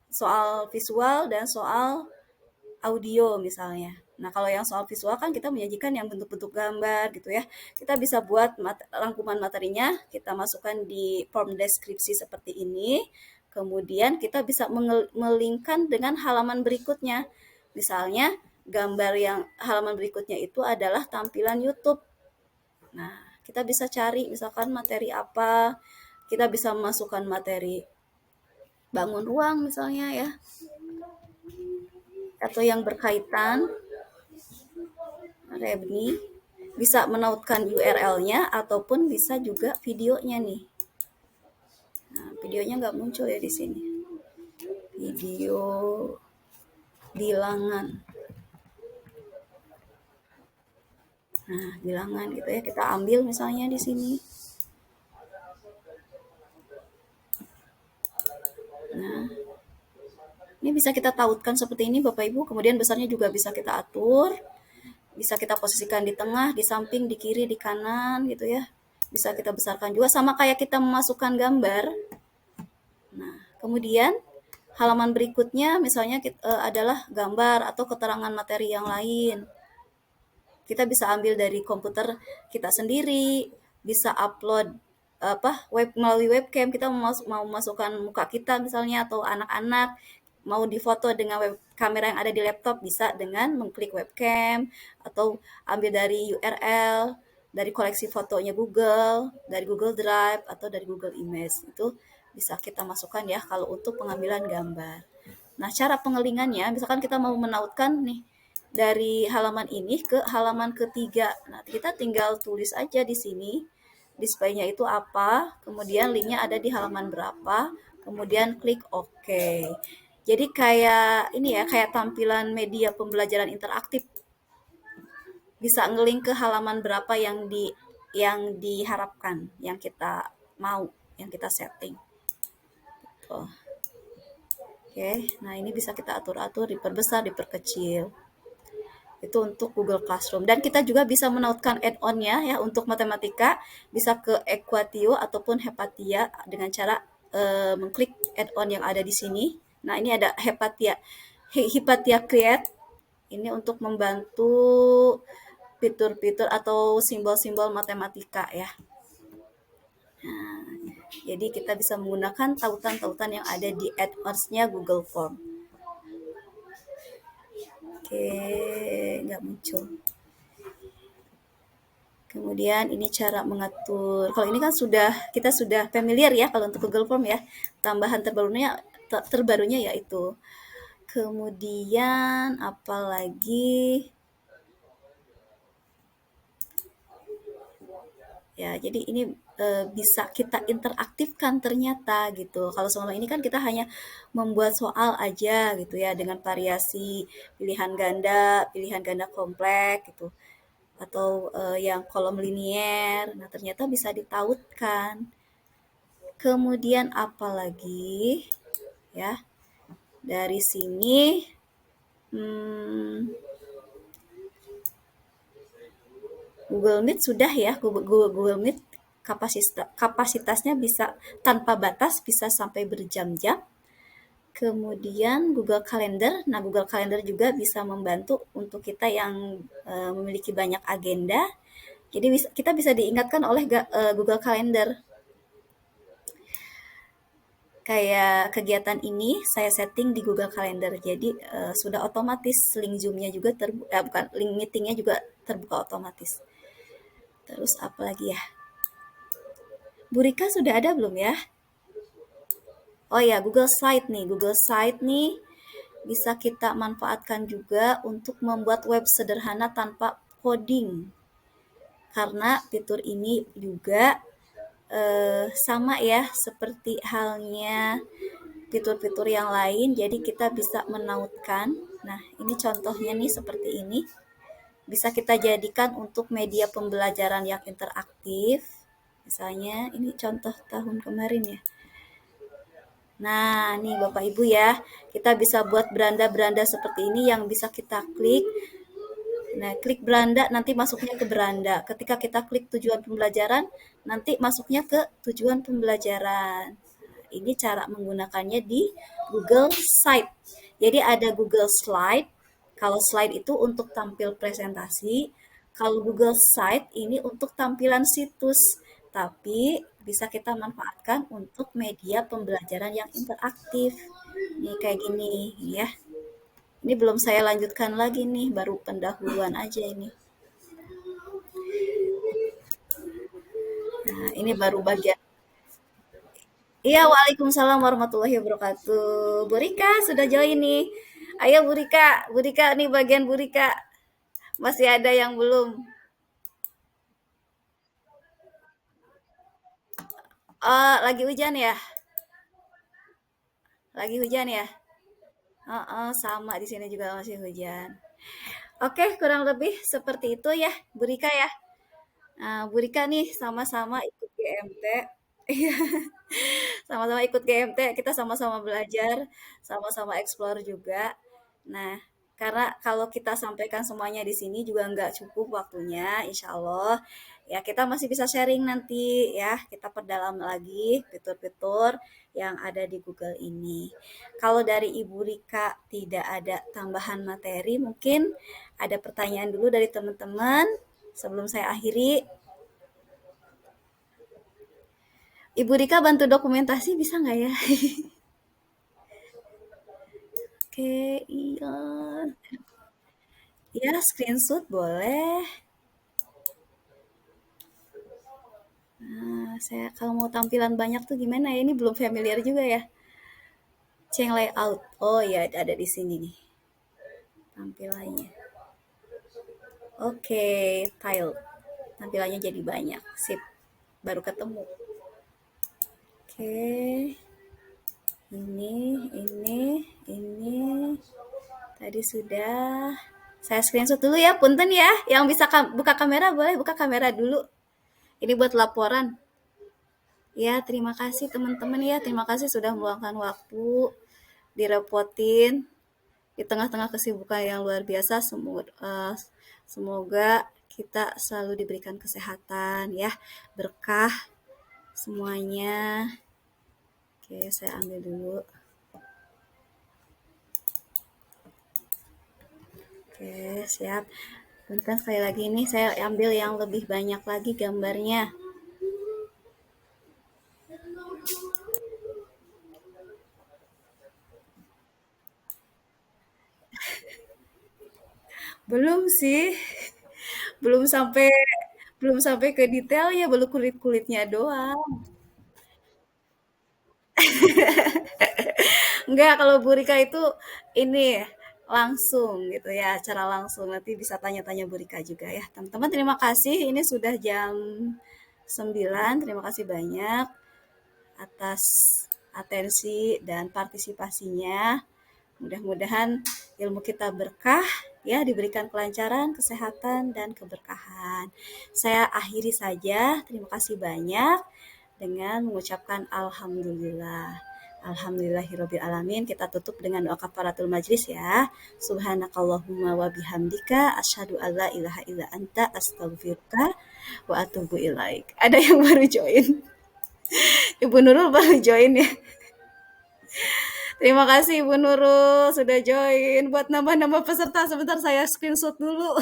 soal visual dan soal audio misalnya. Nah, kalau yang soal visual kan kita menyajikan yang bentuk-bentuk gambar gitu ya. Kita bisa buat rangkuman materinya, kita masukkan di form deskripsi seperti ini. Kemudian kita bisa melingkan dengan halaman berikutnya. Misalnya, gambar yang halaman berikutnya itu adalah tampilan YouTube. Nah, kita bisa cari misalkan materi apa. Kita bisa memasukkan materi bangun ruang misalnya ya, atau yang berkaitan Rebni, bisa menautkan URL-nya ataupun bisa juga videonya nih. Nah, videonya nggak muncul ya di sini. Video bilangan. Nah, bilangan gitu ya, kita ambil misalnya di sini. Nah, ini bisa kita tautkan seperti ini Bapak Ibu, kemudian besarnya juga bisa kita atur. Bisa kita posisikan di tengah, di samping, di kiri, di kanan gitu ya. Bisa kita besarkan juga sama kayak kita memasukkan gambar. Nah, kemudian Halaman berikutnya misalnya adalah gambar atau keterangan materi yang lain. Kita bisa ambil dari komputer kita sendiri, bisa upload melalui webcam. Kita mau masukkan muka kita misalnya atau anak-anak mau difoto dengan kamera yang ada di laptop, bisa dengan mengklik webcam atau ambil dari URL dari koleksi fotonya Google, dari Google Drive atau dari Google Image. Itu bisa kita masukkan ya kalau untuk pengambilan gambar. Nah, cara pengelingannya, misalkan kita mau menautkan nih dari halaman ini ke halaman ketiga. Nah, kita tinggal tulis aja di sini displaynya itu apa, kemudian linknya ada di halaman berapa, kemudian klik OK. Jadi kayak ini ya, kayak tampilan media pembelajaran interaktif. Bisa ngelink ke halaman berapa yang diharapkan, yang kita mau, yang kita setting. Tuh. Oke, nah ini bisa kita atur-atur, diperbesar, diperkecil. Itu untuk Google Classroom. Dan kita juga bisa menautkan add-on-nya ya untuk matematika, bisa ke Equatio ataupun Hepatia dengan cara mengklik add-on yang ada di sini. Nah, ini ada Hepatia Create. Ini untuk membantu fitur-fitur atau simbol-simbol matematika ya. Nah, jadi kita bisa menggunakan tautan-tautan yang ada di add-ons-nya Google Form. Oke, nggak muncul. Kemudian ini cara mengatur. Kalau ini kan kita sudah familiar ya kalau untuk Google Form ya. Tambahan terbarunya yaitu. Kemudian apalagi ya, jadi ini bisa kita interaktifkan ternyata gitu. Kalau selama ini kan kita hanya membuat soal aja gitu ya dengan variasi pilihan ganda kompleks gitu atau yang kolom linier. Nah, ternyata bisa ditautkan. Kemudian apalagi ya dari sini hmm, Google Meet sudah ya, Google Meet kapasitasnya bisa tanpa batas, bisa sampai berjam-jam. Kemudian Google Calendar, nah Google Calendar juga bisa membantu untuk kita yang memiliki banyak agenda. Jadi kita bisa diingatkan oleh Google Calendar. Kayak kegiatan ini saya setting di Google Calendar, jadi sudah otomatis link Zoom-nya juga bukan link meeting-nya juga terbuka otomatis. Terus apa lagi ya? Bu Rika sudah ada belum ya? Oh ya, Google Slide nih. Google Slide nih bisa kita manfaatkan juga untuk membuat web sederhana tanpa coding. Karena fitur ini juga sama ya seperti halnya fitur-fitur yang lain. Jadi kita bisa menautkan. Nah, ini contohnya nih seperti ini. Bisa kita jadikan untuk media pembelajaran yang interaktif. Misalnya ini contoh tahun kemarin ya. Nah, nih Bapak Ibu ya, kita bisa buat beranda-beranda seperti ini yang bisa kita klik. Nah, klik beranda nanti masuknya ke beranda. Ketika kita klik tujuan pembelajaran, nanti masuknya ke tujuan pembelajaran. Ini cara menggunakannya di Google Slide. Jadi ada Google Slide. Kalau slide itu untuk tampil presentasi, kalau Google Slide ini untuk tampilan situs. Tapi bisa kita manfaatkan untuk media pembelajaran yang interaktif. Nih kayak gini ya. Ini belum saya lanjutkan lagi nih, baru pendahuluan aja ini. Nah, ini baru bagian. Iya, waalaikumsalam warahmatullahi wabarakatuh. Bu Rika sudah join nih. Ayo Bu Rika nih bagian Bu Rika. Masih ada yang belum. Lagi hujan ya? Lagi hujan ya? Sama di sini juga masih hujan. Oke, kurang lebih seperti itu ya, Bu Rika ya. Nah, Bu Rika nih sama-sama ikut GMT. Iya, sama-sama ikut GMT, kita sama-sama belajar, sama-sama explore juga. Nah, Karena kalau kita sampaikan semuanya di sini juga nggak cukup waktunya, insya Allah. Ya, kita masih bisa sharing nanti ya. Kita perdalam lagi fitur-fitur yang ada di Google ini. Kalau dari Ibu Rika tidak ada tambahan materi, mungkin ada pertanyaan dulu dari teman-teman sebelum saya akhiri. Ibu Rika bantu dokumentasi bisa nggak ya? Oke, iya. Ya, screenshot boleh. Nah, saya kalau mau tampilan banyak tuh gimana ya? Ini belum familiar juga ya. Change layout. Oh ya, ada di sini nih tampilannya. Oke, tile. Tampilannya jadi banyak. Sip. Baru ketemu. Oke. Ini. Tadi sudah. Saya screenshot dulu ya, punten ya. Yang bisa buka kamera boleh buka kamera dulu. Ini buat laporan. Ya, terima kasih teman-teman ya. Terima kasih sudah meluangkan waktu, direpotin di tengah-tengah kesibukan yang luar biasa. Semoga kita selalu diberikan kesehatan ya, berkah semuanya. Oke, saya ambil dulu. Oke, siap. Bentar sekali lagi ini saya ambil yang lebih banyak lagi gambarnya. Belum sih, belum sampai belum sampai ke detailnya, baru kulit-kulitnya doang. Enggak, kalau Bu Rika itu ini langsung gitu ya, cara langsung. Nanti bisa tanya-tanya Bu Rika juga ya. Teman-teman terima kasih. Ini sudah jam 9. Terima kasih banyak atas atensi dan partisipasinya. Mudah-mudahan ilmu kita berkah ya, diberikan kelancaran, kesehatan dan keberkahan. Saya akhiri saja. Terima kasih banyak dengan mengucapkan alhamdulillah. Alhamdulillahirabbil alamin. Kita tutup dengan doa kafaratul majlis ya. Subhanakallahumma wa bihamdika asyhadu alla ilaha illa anta astaghfiruka wa atubu ilaik. Ada yang baru join. Ibu Nurul baru join ya. Terima kasih Ibu Nurul sudah join. Buat nambah-nambah peserta sebentar saya screenshot dulu.